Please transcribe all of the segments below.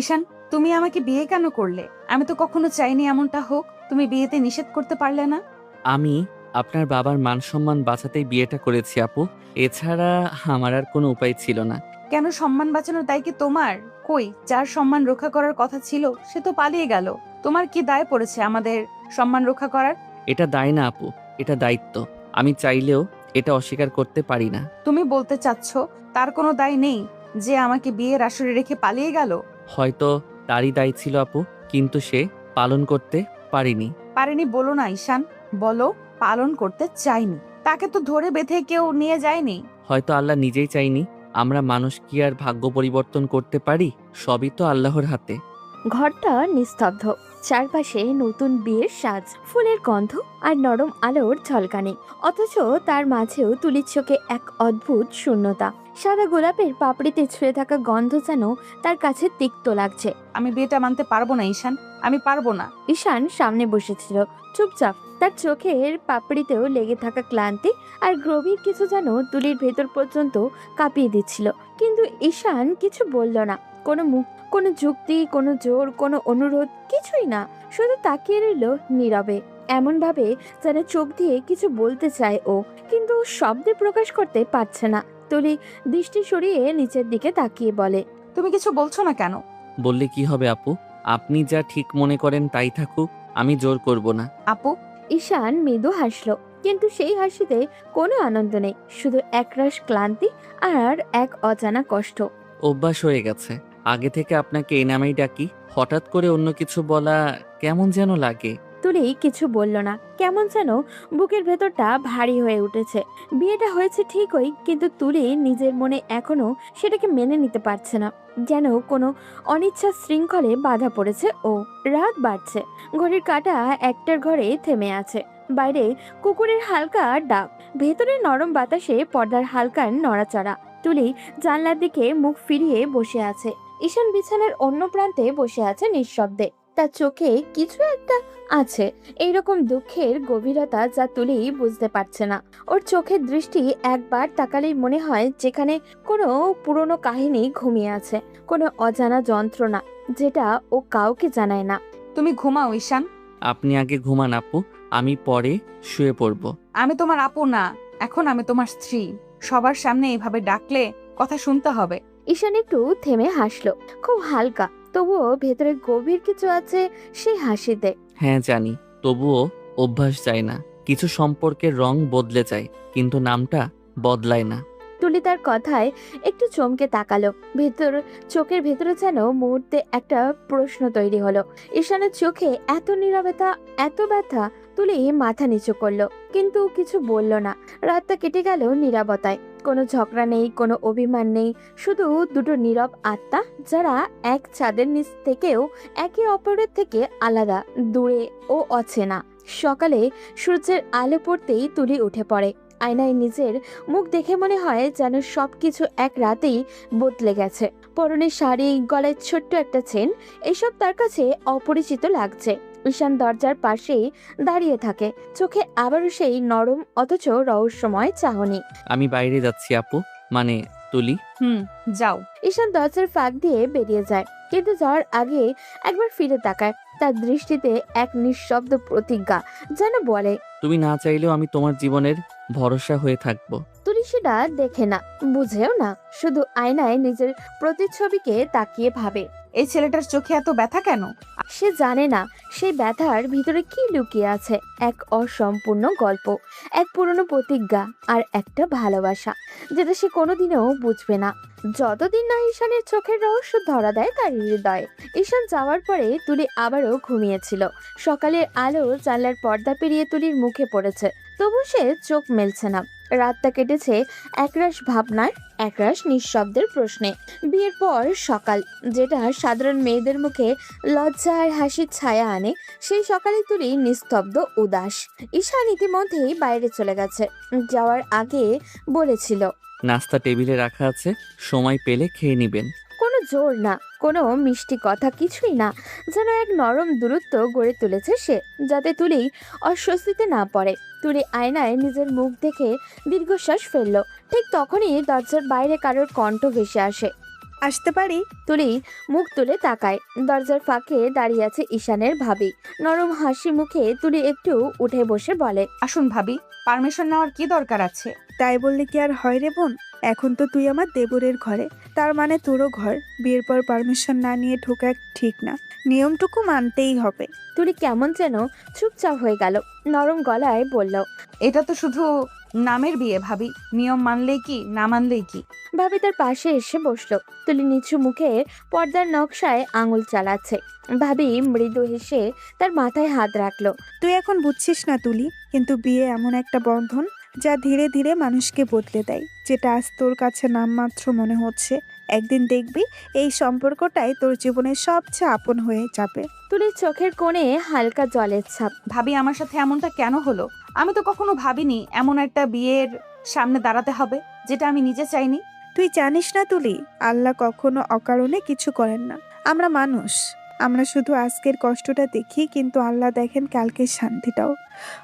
ঈশান, তুমি আমাকে বিয়ে কেন করলে? আমি তো কখনো চাইনি এমনটা হোক। তুমি বিয়েতে নিষেধ করতে পারলে না? আমি আপনার বাবার মান সম্মান বাঁচাতেই বিয়েটা করেছি আপু। এছাড়া আমার আর কোনো উপায় ছিল না। কেন সম্মান বাঁচানোর দায় কি তোমার? কই, যার সম্মান রক্ষা করার কথা ছিল সে তো পালিয়ে গেল। তোমার কি দায় পড়েছে আমাদের সম্মান রক্ষা করার? এটা দায় না আপু, এটা দায়িত্ব। আমি চাইলেও এটা অস্বীকার করতে পারি না। তুমি বলতে চাচ্ছ তার কোনো দায় নেই যে আমাকে বিয়ের আসরে রেখে পালিয়ে গেল? হয়তো তারই দায় ছিল আপু, কিন্তু সে পালন করতে পারিনি। পারেনি বলো না ঈশান, বলো পালন করতে চাইনি। তাকে তো ধরে বেঁধে কেউ নিয়ে যায়নি। হয়তো আল্লাহ নিজেই চাইনি। আমরা মানুষ কি আর ভাগ্য পরিবর্তন করতে পারি? সবই তো আল্লাহর হাতে। ঘরটা নিস্তব্ধ। চারপাশে নতুন বিয়ের সাজ, ফুলের গন্ধ আর নরম আলোর ঝলকানি। অথচ তার মাঝেও তুলির চোখে এক অদ্ভুত শূন্যতা। সাদা গোলাপের পাপড়িতে ছুঁয়ে থাকা গন্ধ যেন তার কাছে তিক্ত লাগছে। আমি বিয়েটা মানতে পারবো না ঈশান, আমি পারবো না। ঈশান সামনে বসেছিল, চুপচাপ। তার চোখের পাপড়িতেও লেগে থাকা ক্লান্তি আর গভীর কিছু যেন তুলির ভেতর পর্যন্ত কাঁপিয়ে দিচ্ছিল। কিন্তু ঈশান কিছু বলল না। কোনো মুখ, কোনো যুক্তি, কোনো জোর, কোনো অনুরোধ, কিছুই না। শুধু তাকিয়ে রইল নীরবে, এমন ভাবে যেন চোখ দিয়ে কিছু বলতে চায় ও, কিন্তু শব্দে প্রকাশ করতে পারছে না। তুলি দৃষ্টি সরিয়ে নিচের দিকে তাকিয়ে বলে, তুমি কিছু বলছো না কেন? বললে কি হবে আপু? আপনি যা ঠিক মনে করেন তাই থাকুক, আমি জোর করব না। আপু, ঈশান মৃদু হাসল, কিন্তু সেই হাসিতে কোনো আনন্দ নেই, শুধু একরাশ ক্লান্তি আর এক অজানা কষ্ট। অভ্যাস হয়ে গেছে। আগে থেকে আপনাকে এই নামেই ডাকি। হঠাৎ করে অন্য কিছু বলা কেমন যেন লাগে। তুলি কিছু বলল না। কেমন যেন বুকের ভেতরটা ভারী হয়ে উঠেছে। বিয়েটা হয়েছে ঠিকই, কিন্তু তুলি নিজের মনে এখনো সেটাকে মেনে নিতে পারছে না। যেন কোনো অনিচ্ছা শৃঙ্খলে বাধা পড়েছে ও। রাত বাড়ছে, ঘড়ির কাঁটা একটার ঘরে থেমে আছে। বাইরে কুকুরের হালকা ডাক, ভেতরে নরম বাতাসে পর্দার হালকা নড়াচড়া। তুলি জানলার দিকে মুখ ফিরিয়ে বসে আছে। ঈশান বিছানার অন্য প্রান্তে বসে আছে নিঃশব্দে। তার চোখে কিছু একটা আছে, এইরকম দুঃখের গভীরতা যা তুলি বুঝতে পারছে না। ওর চোখের দৃষ্টি একবার তাকালেই মনে হয় যেখানে কোনো পুরনো কাহিনী ঘুমিয়ে আছে, কোনো অজানা যন্ত্রণা যেটা ও কাউকে জানায় না। তুমি ঘুমাও ঈশান। আপনি আগে ঘুমান আপু, আমি পরে শুয়ে পড়ব। আমি তোমার আপু না, এখন আমি তোমার স্ত্রী। সবার সামনে এইভাবে ডাকলে কথা শুনতে হবে। ঈশান একটু থেমে হাসলো, খুব হালকা, তবুও ভেতরে গভীর কিছু আছে সেই হাসিতে। হ্যাঁ জানি, তবুও অভ্যাস যায় না। কিছু সম্পর্কের রং বদলে যায়, কিন্তু নামটা বদলায় না। তুলি তার কথায় একটু চমকে তাকালো। চোখের ভেতরে যেন মুহূর্তে একটা প্রশ্ন তৈরি হলো। ঈশানের চোখে এত নীরবতা, এত ব্যথা। তুলি মাথা নিচু করলো, কিন্তু কিছু বলল না। রাতটা কেটে গেল নীরবতায়। কোনো ঝগড়া নেই, কোনো অভিমান নেই, শুধু দুটো নীরব আত্মা যারা এক ছাদের নিচ থেকেও একে অপরের থেকে আলাদা, দূরে ও অচেনা। সকালে সূর্যের আলো পড়তেই তুলি উঠে পড়ে। আয়নায় নিজের মুখ দেখে মনে হয় যেন সবকিছু এক রাতেই বদলে গেছে। পরনের শাড়ি, গলায় ছোট্ট একটা চেন, এসব তার কাছে অপরিচিত লাগছে। ঈশান দরজার পাশেই দাঁড়িয়ে থাকে, চোখে আবারও সেই নরম অথচ রহস্যময় চাহনি। আমি বাইরে যাচ্ছি আপু, মানে তুলি। যাও। ঈশান দরজার ফাঁক দিয়ে বেরিয়ে যায়, কিন্তু যাওয়ার আগে একবার ফিরে তাকায়। তার দৃষ্টিতে এক নিঃশব্দ প্রতিজ্ঞা যেন বলে, তুমি না চাইলেও আমি তোমার জীবনের ভরসা হয়ে থাকবো। তুলি সেটা দেখে না, বুঝেও না, শুধু আয়নায় নিজের প্রতিচ্ছবিকে তাকিয়ে ভাবে। এই ছেলেটার চোখে এত ব্যথা কেন? সে জানে না সেই ব্যথার ভিতরে কি লুকিয়ে আছে। এক অসম্পূর্ণ গল্প, এক পুরনো প্রতিজ্ঞা, আর একটা ভালোবাসা যেটা সে কোনোদিনও বুঝবে না, যতদিন না ঈশানের চোখের রহস্য ধরা দেয় তার হৃদয়ে। ঈশান যাওয়ার পরে তুলি আবারও ঘুমিয়েছিল। সকালের আলো জানলার পর্দা পেরিয়ে তুলির মুখে পড়েছে, তবু সে চোখ মেলছে না। রাতটা কেটেছে একরাশ ভাবনায়, একরাশ নিঃশব্দের প্রশ্নে। বিয়ের পর সকাল, যেটা সাধারণ মেয়েদের মুখে লজ্জা আর হাসির ছায়া আনে, সেই সকালে তুলি নিস্তব্ধ, উদাস। ঈশান ইতিমধ্যেই বাইরে চলে গেছে। যাওয়ার আগে বলেছিল, নাস্তা টেবিলে রাখা আছে, সময় পেলে খেয়ে নিবেন। কোনো জোর না, কোনো মিষ্টি কথা, কিছুই না। যেন এক নরম দূরত্ব গড়ে তুলেছে সে, যাতে তুলি অস্বস্তিতে না পড়ে। তুলি আয়নায় নিজের মুখ দেখে দীর্ঘশ্বাস ফেললো। ঠিক তখনই দরজার বাইরে কারোর কণ্ঠ ভেসে আসে। আসতে পারি? তুলি মুখ তুলে তাকায়। দরজার ফাঁকে দাঁড়িয়ে আছে ঈশানের ভাবি। নরম হাসি মুখে তুলি একটু উঠে বসে বলে, আসুন ভাবি, পারমিশন নেওয়ার কি দরকার আছে? তাই বললে কি আর হয় রে বোন? এখন তো তুই আমার দেবরের ঘরে, তার মানে তোরও ঘর। বিয়ের পর পারমিশন না নিয়ে ঢোকা ঠিক না, নিয়মটুকু মানতেই হবে। তুলি কেমন যেন চুপচাপ হয়ে গেল। নরম গলায় বলল, এটা তো শুধু নামের বিয়ে ভাবি, নিয়ম মানলেই কি না মানলেই কি। ভাবি তার পাশে এসে বসলো। তুলি নিচু মুখে পর্দার নকশায় আঙুল চালাচ্ছে। ভাবি মৃদু হেসে তার মাথায় হাত রাখলো। তুই এখন বুঝছিস না তুলি, কিন্তু বিয়ে এমন একটা বন্ধন যা ধীরে ধীরে মানুষকে বদলে দেয়। যেটা আজ তোর কাছে নামমাত্র মনে হচ্ছে, একদিন দেখবি এই সম্পর্কটাই তোর জীবনের সবচেয়ে আপন হয়ে যাবে। তুলির চোখের কোণে হালকা জলের ছাপ। ভাবি আমার সাথে এমনটা কেন হলো? আমি তো কখনো ভাবিনি এমন একটা বিয়ের সামনে দাঁড়াতে হবে, যেটা আমি নিজে চাইনি। তুই জানিস না তুলি, আল্লাহ কখনো অকারণে কিছু করেন না। আমরা মানুষ, আমরা শুধু আজকের কষ্টটা দেখি, কিন্তু আল্লাহ দেখেন কালকের শান্তিটাও।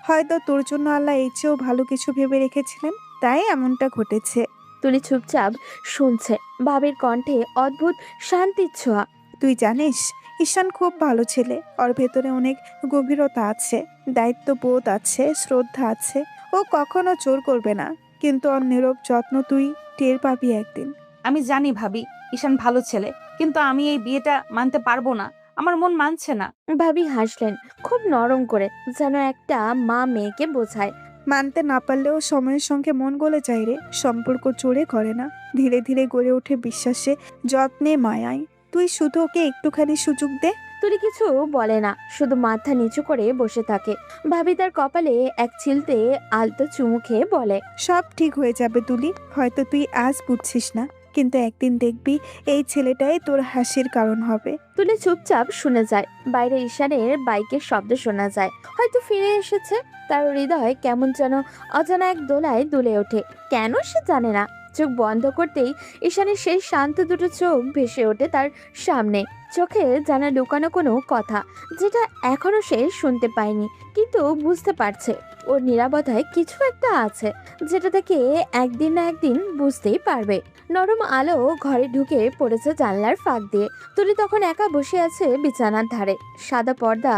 হয়তো তোর জন্য আল্লাহ এর চেয়েও ভালো কিছু ভেবে রেখেছিলেন, তাই এমনটা ঘটেছে। তুলি চুপচাপ শুনছে। ভাবির কণ্ঠে অদ্ভুত শান্তির ছোঁয়া। তুই জানিস, ঈশান খুব ভালো ছেলে। ওর ভেতরে অনেক গভীরতা আছে, দায়িত্ববোধ আছে, শ্রদ্ধা আছে। ও কখনো জোর করবে না, কিন্তু ওর নীরব যত্ন তুই টের পাবি একদিন। আমি জানি ভাবি, ঈশান ভালো ছেলে, কিন্তু আমি এই বিয়েটা মানতে পারবো না। আমার মন মানছে না। ভাবি হাসলেন খুব নরম করে, যেন একটা মা মেয়েকে বোঝায়। মানতে না পারলেও সময়ের সঙ্গে মন গলে যায় রে। সম্পর্ক জোরে করে না, ধীরে ধীরে গড়ে ওঠে বিশ্বাসে, যত্নে, মায়ায়। তুই শুধু ওকে একটুখানি সুযোগ দে। তুলি কিছু বলে না, শুধু মাথা নিচু করে বসে থাকে। ভাবি তার কপালে এক চিলতে আলতো চুমু খেয়ে বলে, সব ঠিক হয়ে যাবে তুলি। হয়তো তুই আজ বুঝছিস না, কিন্তু একদিন দেখবি এই ছেলেটাই তোর হাসির কারণ হবে। তুলি চুপচাপ শুনে যায়। বাইরে ঈশানের বাইকের শব্দ শোনা যায়, হয়তো ফিরে এসেছে। তার হৃদয় কেমন যেন অজানা এক দোলায় দুলে ওঠে। কেন সে জানে না। চোখ বন্ধ করতেই ঈশানের সেই শান্ত দুটো চোখ ভেসে ওঠে তার সামনে। চোখে যেন লুকানো কোনো কথা, যেটা এখনো সে শুনতে পায়নি, কিন্তু বুঝতে পারছে ওর নীরবতায় কিছু একটা আছে, যেটা থেকে একদিন না একদিন বুঝতেই পারবে। নরম আলো ঘরে ঢুকে পড়েছে জানলার ফাঁক দিয়ে। তুলি তখন একা বসে আছে বিছানার ধারে। সাদা পর্দা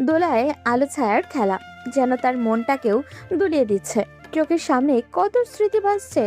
দোলায় আলো ছায়ার খেলা, যেন তার মনটাকেও দুলিয়ে দিচ্ছে। চোখের সামনে কত স্মৃতি ভাসছে।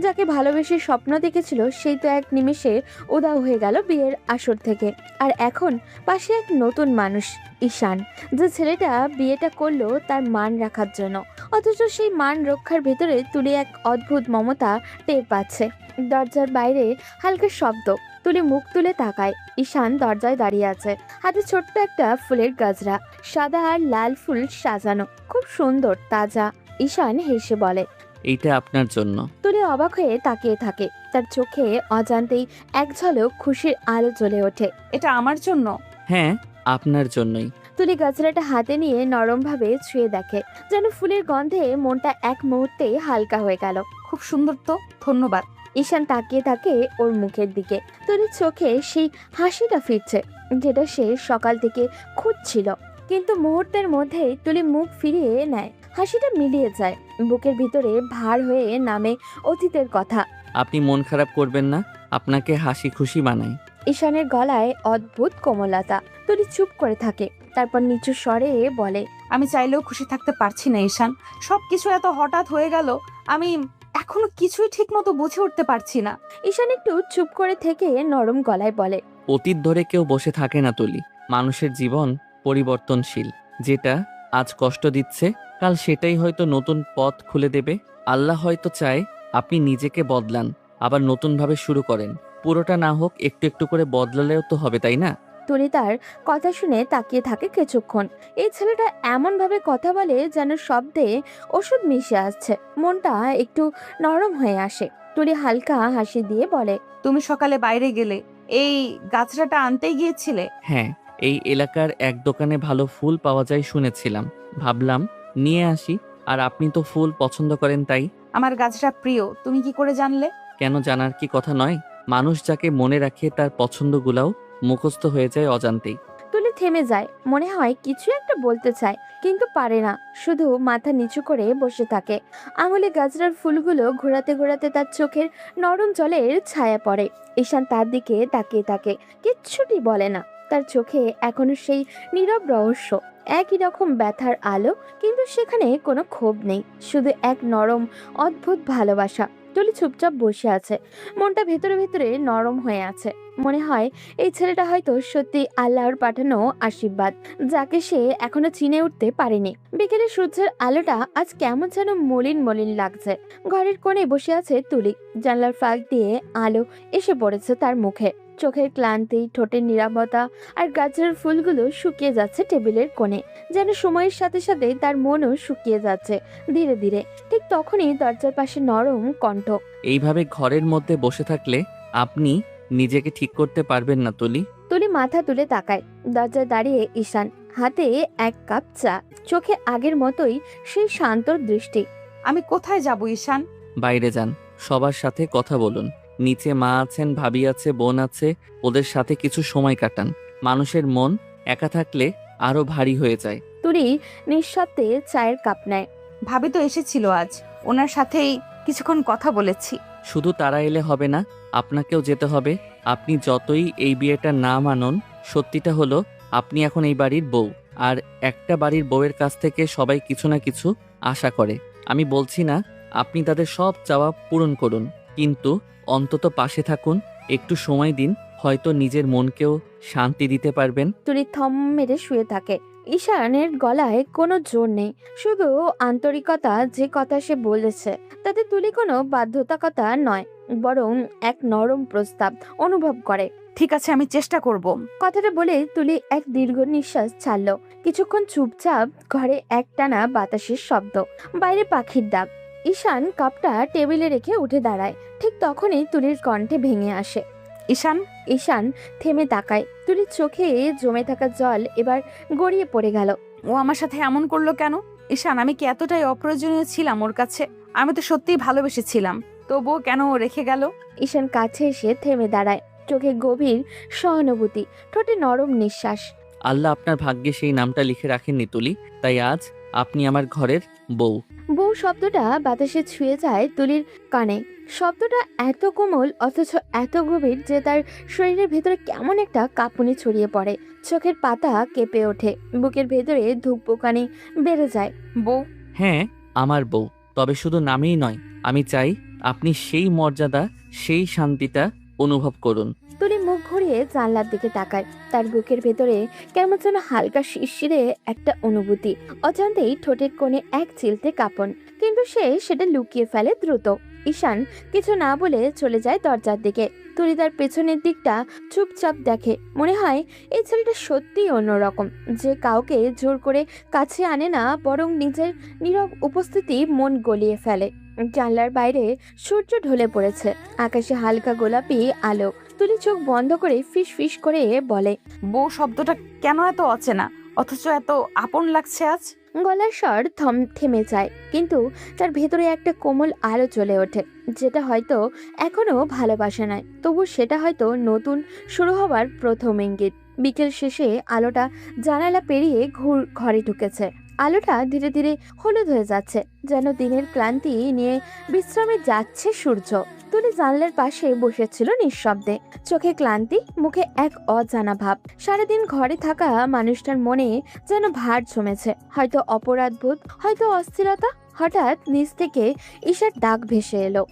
যাকে ভালোবেসে স্বপ্ন দেখেছিল, সেই তো এক নিমেষে উধাও হয়ে গেল বিয়ের আসর থেকে। আর এখন পাশে এক নতুন মানুষ, ঈশান, যে ছেলেটা বিয়েটা করলো তার মান রাখার জন্য। অথচ সেই মান রক্ষার ভেতরে তুলি এক অদ্ভুত মমতা টের পাচ্ছে। দরজার বাইরে হালকা শব্দ। তুলি মুখ তুলে তাকায়। ঈশান দরজায় দাঁড়িয়ে আছে, হাতে ছোট্ট একটা ফুলের গাজরা, সাদা আর লাল ফুল সাজানো, খুব সুন্দর, তাজা। ঈশান হেসে বলে, এইটা আপনার জন্য। তুলি অবাক হয়ে তাকিয়ে থাকে। তার চোখে অজান্তেই এক ঝলক খুশির আলো জ্বলে ওঠে। এটা আমার জন্য? হ্যাঁ, আপনার জন্যই। তুলি গাছড়াটা হাতে নিয়ে নরমভাবে ছুঁয়ে দেখে, যেন ফুলের গন্ধে মনটা এক মুহূর্তে হালকা হয়ে গেল। খুব সুন্দর তো, ধন্যবাদ। ঈশান তাকিয়ে থাকে ওর মুখের দিকে। তুলির চোখে সেই হাসিটা ফিরছে, যেটা সে সকাল থেকে খুঁজছিল। কিন্তু মুহূর্তের মধ্যেই তুলি মুখ ফিরিয়ে নেয়। হাসিটা মিলিয়ে যায়। বুকের ভিতরে ভার হয়ে নামে অতীতের কথা। আপনি মন খারাপ করবেন না, আপনাকে হাসি খুশি বানাই। ঈশানের গলায় অদ্ভুত কোমলতা। তুলি চুপ করে থাকে, তারপর নিচু স্বরে বলে, আমি চাইলেও খুশি থাকতে পারছি না ঈশান। সবকিছু এত হঠাৎ হয়ে গেল, আমি এখনো কিছুই ঠিক মতো বুঝে উঠতে পারছি না। ঈশান একটু চুপ করে থেকে নরম গলায় বলে, অতীত ধরে কেউ বসে থাকে না তুলি। মানুষের জীবন পরিবর্তনশীল। যেটা আজ কষ্ট দিচ্ছে, কাল সেটাই হয়তো নতুন পথ খুলে দেবে। আল্লাহ হয়তো চায় আপনি নিজেকে বদলান, আবার নতুনভাবে শুরু করেন। পুরোটা না হোক, একটু একটু করে বদলালেও তো হবে, তাই না? তুলি তার কথা শুনে তাকিয়ে থাকে কিছুক্ষণ। এই ছেলেটা এমন ভাবে কথা বলে যেন শব্দে ওষুধ মিশে আসছে। মনটা একটু নরম হয়ে আসে। তুলি হালকা হাসি দিয়ে বলে, তুমি সকালে বাইরে গেলে, এই গাছড়াটা আনতে গিয়েছিলে? হ্যাঁ, এই এলাকার এক দোকানে ভালো ফুল পাওয়া যায় শুনেছিলাম, ভাবলাম নিয়ে আসি। আর আপনি তো ফুল পছন্দ করেন, তাই। আমার গাছটা প্রিয়, তুমি কি করে জানলে? কেন জানার কি কথা নয়, মানুষ যাকে মনে রাখে তার পছন্দগুলাও মুখস্থ হয়ে যায় অজান্তেই। তুলি তুলি থেমে যায়, মনে হয় কিছু একটা বলতে চায় কিন্তু পারে না, শুধু মাথা নিচু করে বসে থাকে। আঙুলে গাজরার ফুলগুলো ঘোরাতে ঘোরাতে তার চোখের নরম জলের ছায়া পড়ে। ঈশান তার দিকে তাকিয়ে থাকে, কিচ্ছুটি বলে না। তার চোখে এখনো সেই নীরব রহস্য, একই রকম ব্যথার আলো, কিন্তু সেখানে কোনো ক্ষোভ নেই, শুধু এক নরম অদ্ভুত ভালোবাসা। তুলি চুপচাপ বসে আছে, মনটা ভেতরে ভেতরে নরম হয়ে আছে। মনে হয় এই ছেলেটা হয়তো সত্যি আল্লাহর পাঠানো আশীর্বাদ, যাকে সে এখনো চিনে উঠতে পারেনি। বিকেলে সূর্যের আলোটা আজ কেমন যেন মলিন মলিন লাগছে। ঘরের কোণে বসে আছে তুলি, জানলার ফাঁক দিয়ে আলো এসে পড়েছে তার মুখে। চোখের ক্লান্তি, ঠোঁটের নীরবতা আর গাছের ফুলগুলো শুকিয়ে যাচ্ছে টেবিলের কোণে, যেন সময়ের সাথে সাথে তার মনও শুকিয়ে যাচ্ছে ধীরে ধীরে। ঠিক তখনই দরজার পাশে নরম কণ্ঠ। এইভাবে ঘরের মধ্যে বসে থাকলে আপনি নিজেকে ঠিক করতে পারবেন না তুলি। তুলি মাথা তুলে তাকায়। দরজায় দাঁড়িয়ে ঈশান, হাতে এক কাপ চা, চোখে আগের মতোই সেই শান্ত দৃষ্টি। আমি কোথায় যাব ঈশান? বাইরে যান, সবার সাথে কথা বলুন। নিচে মা আছেন, ভাবি আছে, বোন আছে, ওদের সাথে কিছু সময় কাটান। মানুষের মন একা থাকলে আরো ভারী হয়ে যায়। তুলি নিঃশব্দে চায়ের কাপ নেয়। ভাবি তো এসেছিল আজ, ওনার সাথেই কিছুক্ষণ কথা বলেছি। শুধু তারা এলে হবে না, আপনাকেও যেতে হবে। আপনি যতই এই বিয়েটা না মানন, সত্যিটা হলো আপনি এখন এই বাড়ির বউ। আর একটা বাড়ির বউয়ের কাছ থেকে সবাই কিছু না কিছু আশা করে। আমি বলছি না আপনি তাদের সব চাওয়া পূরণ করুন, কিন্তু অন্তত পাশে থাকুন, একটু সময় দিন, হয়তো নিজের মনকেও শান্তি দিতে পারবেন। তুলি থম মেরে শুয়ে থাকে। ঈশানের গলায় কোনো জোর নেই, শুধু আন্তরিকতা। যে কথা সে বলেছে তাতে তুলি কোনো বাধ্যতাকতা নয়, বরং এক নরম প্রস্তাব অনুভব করে। ঠিক আছে, আমি চেষ্টা করব। কথাটা বলে তুলি এক দীর্ঘ নিঃশ্বাস ছাড়লো। কিছুক্ষণ চুপচাপ, ঘরে একটানা বাতাসের শব্দ, বাইরে পাখির ডাক। ঈশান কাপটা টেবিলে রেখে উঠে দাঁড়ায়। ঠিক তখনই তুলির কণ্ঠে ভেঙে আসে। ঈশান। ঈশান থেমে তাকায়। তুলির চোখে জমে থাকা জল এবার গড়িয়ে পড়ে গেল। ও আমার সাথে এমন করলো কেন? ঈশান, আমি কি এতটাই অপ্রয়োজনীয় ছিলাম ওর কাছে? আমি তো সত্যিই ভালোবেসেছিলাম, তবুও কেন ও রেখে গেল? ঈশান কাছে এসে থেমে দাঁড়ায়, চোখে গভীর সহানুভূতি, ঠোঁটে নরম নিঃশ্বাস। আল্লাহ আপনার ভাগ্যে সেই নামটা লিখে রাখেননি তুলি, তাই আজ আপনি আমার ঘরের বউ। বউ শব্দটা বাতাসে ছুঁয়ে যায় তুলির কানে। শব্দটা এত কোমল অথচ এত গভীর যে তার শরীরের ভেতরে কেমন একটা কাঁপুনি ছড়িয়ে পড়ে। চোখের পাতা কেঁপে ওঠে, বুকের ভেতরে ধুকপুকানি বেড়ে যায়। বউ? হ্যাঁ, আমার বউ। তবে শুধু নামেই নয়, আমি চাই আপনি সেই মর্যাদা, সেই শান্তিটা অনুভব করুন। তুলি মুখ ঘুরিয়ে জানলার দিকে তাকায়। তার বুকের ভেতরে কেমন যেন হালকা শিরশিরে একটা অনুভূতি। অজান্তেই ঠোঁটের কোণে এক চিলতে কাঁপন, কিন্তু সে সেটা লুকিয়ে ফেলে দ্রুত। ঈশান কিছু না বলে চলে যায় দরজার দিকে। তুলি তার পেছনের দিকটা চুপচাপ দেখে। মনে হয় এই ছেলেটা সত্যিই অন্যরকম, যে কাউকে জোর করে কাছে আনে না, বরং নিজের নীরব উপস্থিতি মন গলিয়ে ফেলে। জানলার বাইরে সূর্য ঢলে পড়েছে, আকাশে হালকা গোলাপি আলো। তুলি চোখ বন্ধ করে ফিস ফিস করে বলে, বউ শব্দটা কেন এত অচেনা অথচ এত আপন লাগছে আজ? গলার স্বর থেমে যায়, কিন্তু তার ভেতরে একটা কোমল আলো জ্বলে ওঠে, যেটা হয়তো এখনো ভালোবাসা নয়, তবু সেটা হয়তো নতুন শুরু হবার প্রথম ইঙ্গিত। বিকেল শেষে আলোটা জানালা পেরিয়ে ঘরে ঢুকেছে। আলোটা ধীরে ধীরে হলুদ হয়ে যাচ্ছে, যেন দিনের ক্লান্তি নিয়ে বিশ্রামে যাচ্ছে সূর্য। তুলি জানলার পাশে বসেছিল নিঃশব্দে, চোখে ক্লান্তি, মুখে এক অজানা ভাব। সারাদিন ঘরে থাকা মানুষটার মনে যেন ভার জমেছে, হয়তো অপরাধবোধ, হয়তো অস্থিরতা। হঠাৎ নিচ থেকে ঈশার ডাক ভেসে এলো,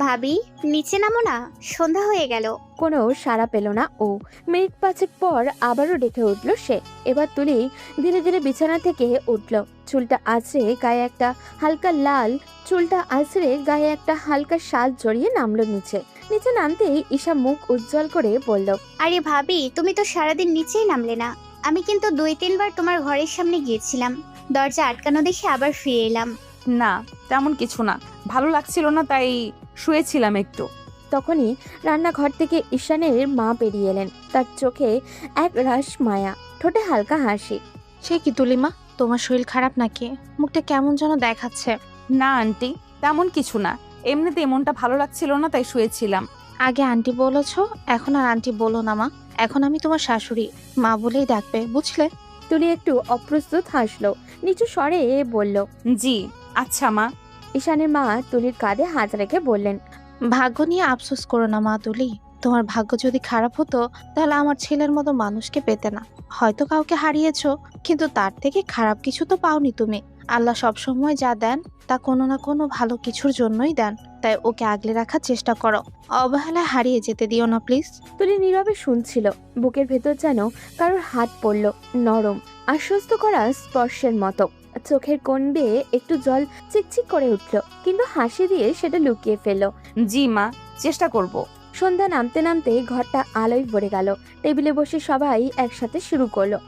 ভাবি নিচে নামো না, সন্ধ্যা হয়ে গেল। কোনো সাড়া পেল না ও। মিনিট পাঁচেক পর আবারও ডেকে উঠল সে। এবার তুলি ধীরে ধীরে বিছানা থেকে উঠল, চুলটা আছড়ে গায়ে একটা হালকা শাল জড়িয়ে নামলো নিচে। নিচে নামতেই ঈশা মুখ উজ্জ্বল করে বলল, আরে ভাবি, তুমি তো সারাদিন নিচেই নামলে না। আমি কিন্তু 2-3 বার তোমার ঘরের সামনে গিয়েছিলাম, দরজা আটকানো দেখে আবার ফিরে এলাম। না, তেমন কিছু না, ভালো লাগছিল না তাই শুয়েছিলাম একটু। তখনই রান্নাঘর থেকে ঈশানের মা বেরিয়ে এলেন, তার চোখে এক রাশ মায়া, ঠোঁটে হালকা হাসি। সে কি তুলিমা, তোমার শরীর খারাপ নাকি? মুখটা কেমন যেন দেখাচ্ছে। না আন্টি, তেমন কিছু না, এমনিতে মনটা ভালো লাগছিল না তাই শুয়েছিলাম। আগে আন্টি বলেছো, এখন আর আন্টি বলো না মা। এখন আমি তোমার শাশুড়ি, মা বলেই ডাকবে, বুঝলে? তুলি একটু অপ্রস্তুত হাসলো, নিচু স্বরে বলল। জি আচ্ছা মা। ঈশানের মা তুলির কাঁধে হাত রেখে বললেন। ভাগ্য নিয়ে আফসোস করো না মা তুলি। তোমার ভাগ্য যদি খারাপ হতো তাহলে আমার ছেলের মতো মানুষকে পেতে না। হয়তো কাউকে হারিয়েছো, কিন্তু তার থেকে খারাপ কিছু তো পাওনি তুমি। আল্লাহ সবসময় যা দেন তা কোনো না কোনো ভালো কিছুর জন্যই দেন। তাই ওকে আগলে রাখার চেষ্টা করো, অবহেলায় হারিয়ে যেতে দিও না প্লিজ। তুলি নীরবে শুনছিল, বুকের ভেতর যেন কারোর হাত পড়ল, নরম, আশ্বস্ত করা স্পর্শের মতো। চোখের কোণ বেয়ে একটু জল চিকচিক করে উঠল, কিন্তু হাসি দিয়ে সেটা লুকিয়ে ফেলল। জি মা, চেষ্টা করব। সন্ধ্যা নামতে নামতে ঘরটা আলোয় ভরে গেল। টেবিলে বসে সবাই একসাথে শুরু করলো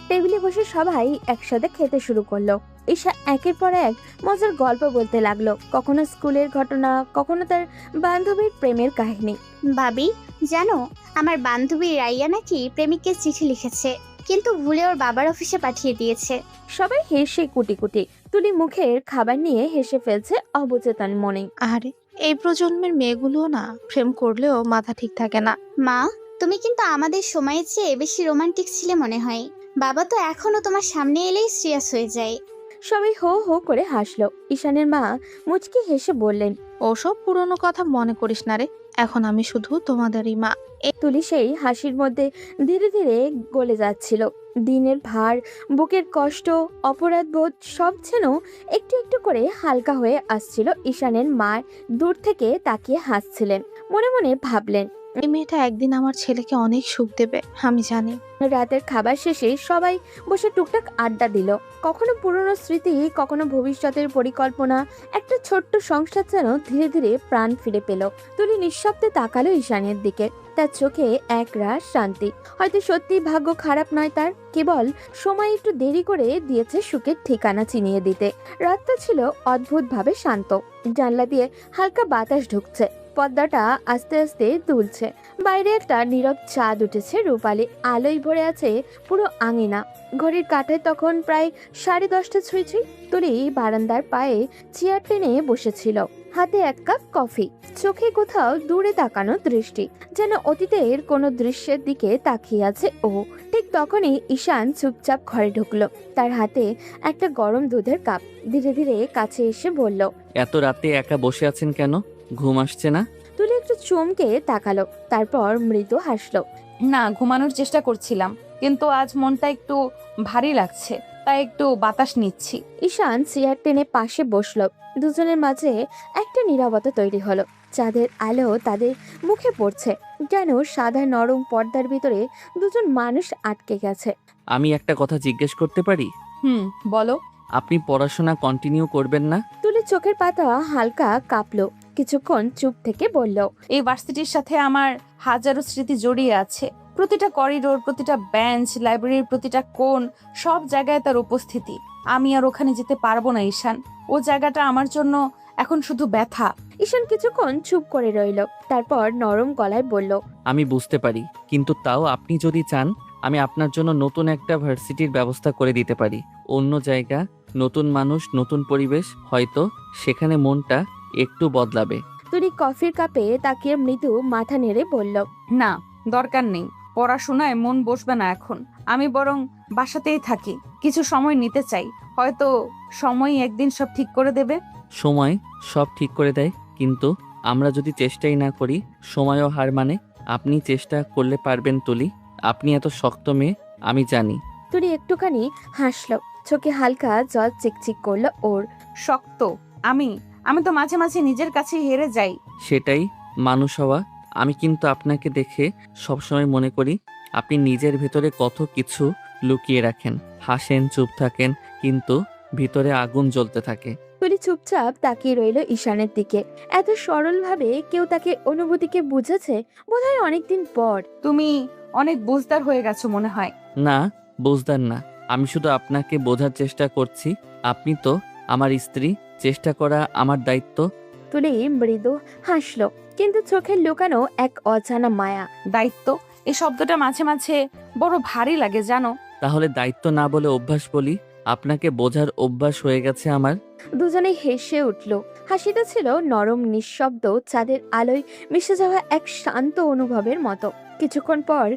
টেবিলে বসে সবাই একসাথে খেতে শুরু করলো। ঈশা একের পর এক মজার গল্প বলতে লাগলো, কখনো স্কুলের ঘটনা, কখনো তার বান্ধবীর প্রেমের কাহিনী। ভাবি, জানো আমার বান্ধবী রাইয়া নাকি প্রেমিককে চিঠি লিখেছে, কিন্তু ভুলে ওর বাবার অফিসে পাঠিয়ে দিয়েছে। সবাই হেসে কুটি কুটি। তুলি মুখের খাবার নিয়ে হেসে ফেলছে অবচেতন মনে। আরে, এই প্রজন্মের মেয়েগুলোও না প্রেম করলেও মাথা ঠিক থাকে না। মা, তুমি কিন্তু আমাদের সময়ের চেয়ে বেশি রোমান্টিক ছিলে মনে হয়। বাবা তো এখনো তোমার সামনে এলেই সিরিয়াস হয়ে যায়। সবাই হো হো করে হাসলো। ঈশানের মা মুচকি হেসে বললেন। ওসব পুরনো কথা মনে করিস না রে, এখন আমি শুধু তোমাদেরই মা। তুলি সেই হাসির মধ্যে ধীরে ধীরে গলে যাচ্ছিল। দিনের ভার, বুকের কষ্ট, অপরাধ বোধ সব যেন একটু একটু করে হালকা হয়ে আসছিল। ঈশানের মা দূর থেকে তাকিয়ে হাসছিলেন, মনে মনে ভাবলেন, এই মেয়েটা একদিন আমার ছেলেকে অনেক সুখ দেবে, আমি জানি। রাতের খাবার শেষে সবাই বসে টুকটাক আড্ডা দিল। কখনো পুরনো স্মৃতি, কখনো ভবিষ্যতের পরিকল্পনা। একটা ছোট্ট সংসার যেন ধীরে ধীরে প্রাণ ফিরে পেল। তুলি নিঃশব্দে তাকালো ঈশানের দিকে, তার চোখে এক রাশ শান্তি। হয়তো সত্যি ভাগ্য খারাপ নয় তার, কেবল সময় একটু দেরি করে দিয়েছে সুখের ঠিকানা চিনিয়ে দিতে। রাতটা ছিল অদ্ভুতভাবে শান্ত। জানলা দিয়ে হালকা বাতাস ঢুকছে, পর্দাটা আস্তে আস্তে দুলছে। বাইরে একটা নীরব চাঁদ উঠেছে, রূপালি আলোয় ভরে আছে পুরো আঙিনা। ঘড়ির কাঁটায় তখন প্রায় 10:30 ছুঁই ছুঁই। তুলি বারান্দার পায়ে চেয়ার টেনে বসেছিল, হাতে এক কাপ কফি, চোখে কোথাও দূরে তাকানো দৃষ্টি, যেন অতীতের কোনো দৃশ্যের দিকে তাকিয়ে আছে ও। ঠিক তখনই ঈশান চুপচাপ ঘরে ঢুকলো, তার হাতে একটা গরম দুধের কাপ। ধীরে ধীরে কাছে এসে বলল। এত রাতে একা বসে আছেন কেন? ঘুম আসছে না? তুলি একটু চমকে তাকালো, তারপর মৃদু হাসলো। না, ঘুমানোর চেষ্টা করছিলাম, কিন্তু আজ মনটা একটু ভারী লাগছে, তাই একটু বাতাস নিচ্ছি। ঈশান চেয়ার টেনে পাশে বসলো। দুজনের মাঝে একটা নীরবতা তৈরি হলো। চাঁদের আলো তাদের মুখে পড়ছে, যেন সাদা নরম পর্দার ভিতরে দুজন মানুষ আটকে গেছে। আমি একটা কথা জিজ্ঞেস করতে পারি? বলো। আপনি পড়াশোনা কন্টিনিউ করবেন না? তুলি চোখের পাতা হালকা কাঁপলো, কিছুক্ষণ চুপ থেকে বলল। এই ভার্সিটির সাথে আমার হাজারো স্মৃতি জড়িয়ে আছে। প্রতিটা করিডোর, প্রতিটা বেঞ্চ, লাইব্রেরির প্রতিটা কোণ, সব জায়গায় তার উপস্থিতি। আমি আর ওখানে যেতে পারবো না ঈশান। ও জায়গাটা আমার জন্য এখন শুধু ব্যথা। ঈশান কিছুক্ষণ চুপ করে রইল, তারপর নরম গলায় বলল। আমি বুঝতে পারি, কিন্তু তাও আপনি যদি চান আমি আপনার জন্য নতুন একটা ভার্সিটির ব্যবস্থা করে দিতে পারি। অন্য জায়গা, নতুন মানুষ, নতুন পরিবেশ, হয়তো সেখানে মনটা একটু বদলাবে। তুলি কফির কাপে তাকিয়ে মৃদু মাথা নেড়ে বলল। না, দরকার নেই। পড়াশোনায় মন বসবে না এখন। আমি বরং বাসাতেই থাকি, কিছু সময় নিতে চাই। হয়তো সময়ই একদিন সব ঠিক করে দেবে। সময় সব ঠিক করে দেয়, কিন্তু আমরা যদি চেষ্টাই না করি সময়ও হার মানে। আপনি চেষ্টা করলে পারবেন তুলি। আপনি এত শক্ত মেয়ে, আমি জানি। তুলি একটুখানি হাসলো, চোখে হালকা জল চিকচিক করলো ওর। শক্ত? আমি আমি তো মাঝে মাঝে নিজের কাছে হেরে যাই। সেটাই মানুষ হওয়া। আমি কিন্তু আপনাকে দেখে সবসময় মনে করি আপনি নিজের ভেতরে কত কিছু লুকিয়ে রাখেন। হাসেন, চুপ থাকেন, কিন্তু ভিতরে আগুন জ্বলতে থাকে। তুলি চুপচাপ তাকিয়ে রইল ঈশানের দিকে। এত সরল ভাবে কেউ তাকে অনুভূতিকে বুঝেছে বোধহয় অনেকদিন পর। তুমি অনেক বুঝদার হয়ে গেছো মনে হয়। না, বুঝদার না, আমি শুধু আপনাকে বোঝার চেষ্টা করছি। আপনি তো আমার স্ত্রী, চেষ্টা করা আমার দায়িত্ব। তুলি মৃদু হাসলো, কিন্তু চোখে লুকানো এক অজানা মায়া। দায়িত্ব, এই শব্দটা মাঝে মাঝে বড় ভারী লাগে জানো। তাহলে দায়িত্ব না বলে অভ্যাস বলি। আপনাকে বোঝার অভ্যাস হয়ে গেছে আমার। দুজনেই হেসে উঠল। হাসিটা ছিল নরম, নিঃশব্দ, চাঁদের আলোয় মিশে যাওয়া এক শান্ত অনুভবের মতো। কিছুক্ষণ পর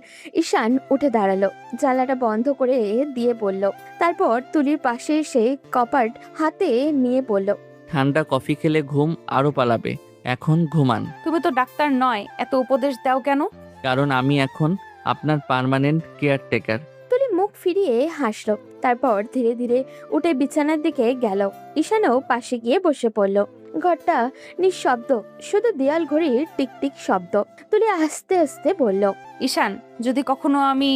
ঈশান উঠে দাঁড়ালো, জানলাটা বন্ধ করে দিয়ে বলল। তারপর তুলির পাশে এসে কপাট হাতে নিয়ে বলল, ঠান্ডা কফি খেলে ঘুম আরো পালাবে, এখন ঘুমান। তুমি তো ডাক্তার নয়, এত উপদেশ দাও কেন? কারণ আমি এখন আপনার পার্মানেন্ট কেয়ারটেকার। তুলি মুখ ফিরিয়ে হাসলো। তারপর ধীরে ধীরে উঠে বিছানার দিকে গেল। ঈশানও পাশে গিয়ে বসে পড়ল। ঘরটা নিঃশব্দ, শুধু দেয়াল ঘড়ির টিকটিক শব্দ। তুলি আস্তে আস্তে বলল, ঈশান, যদি কখনো আমি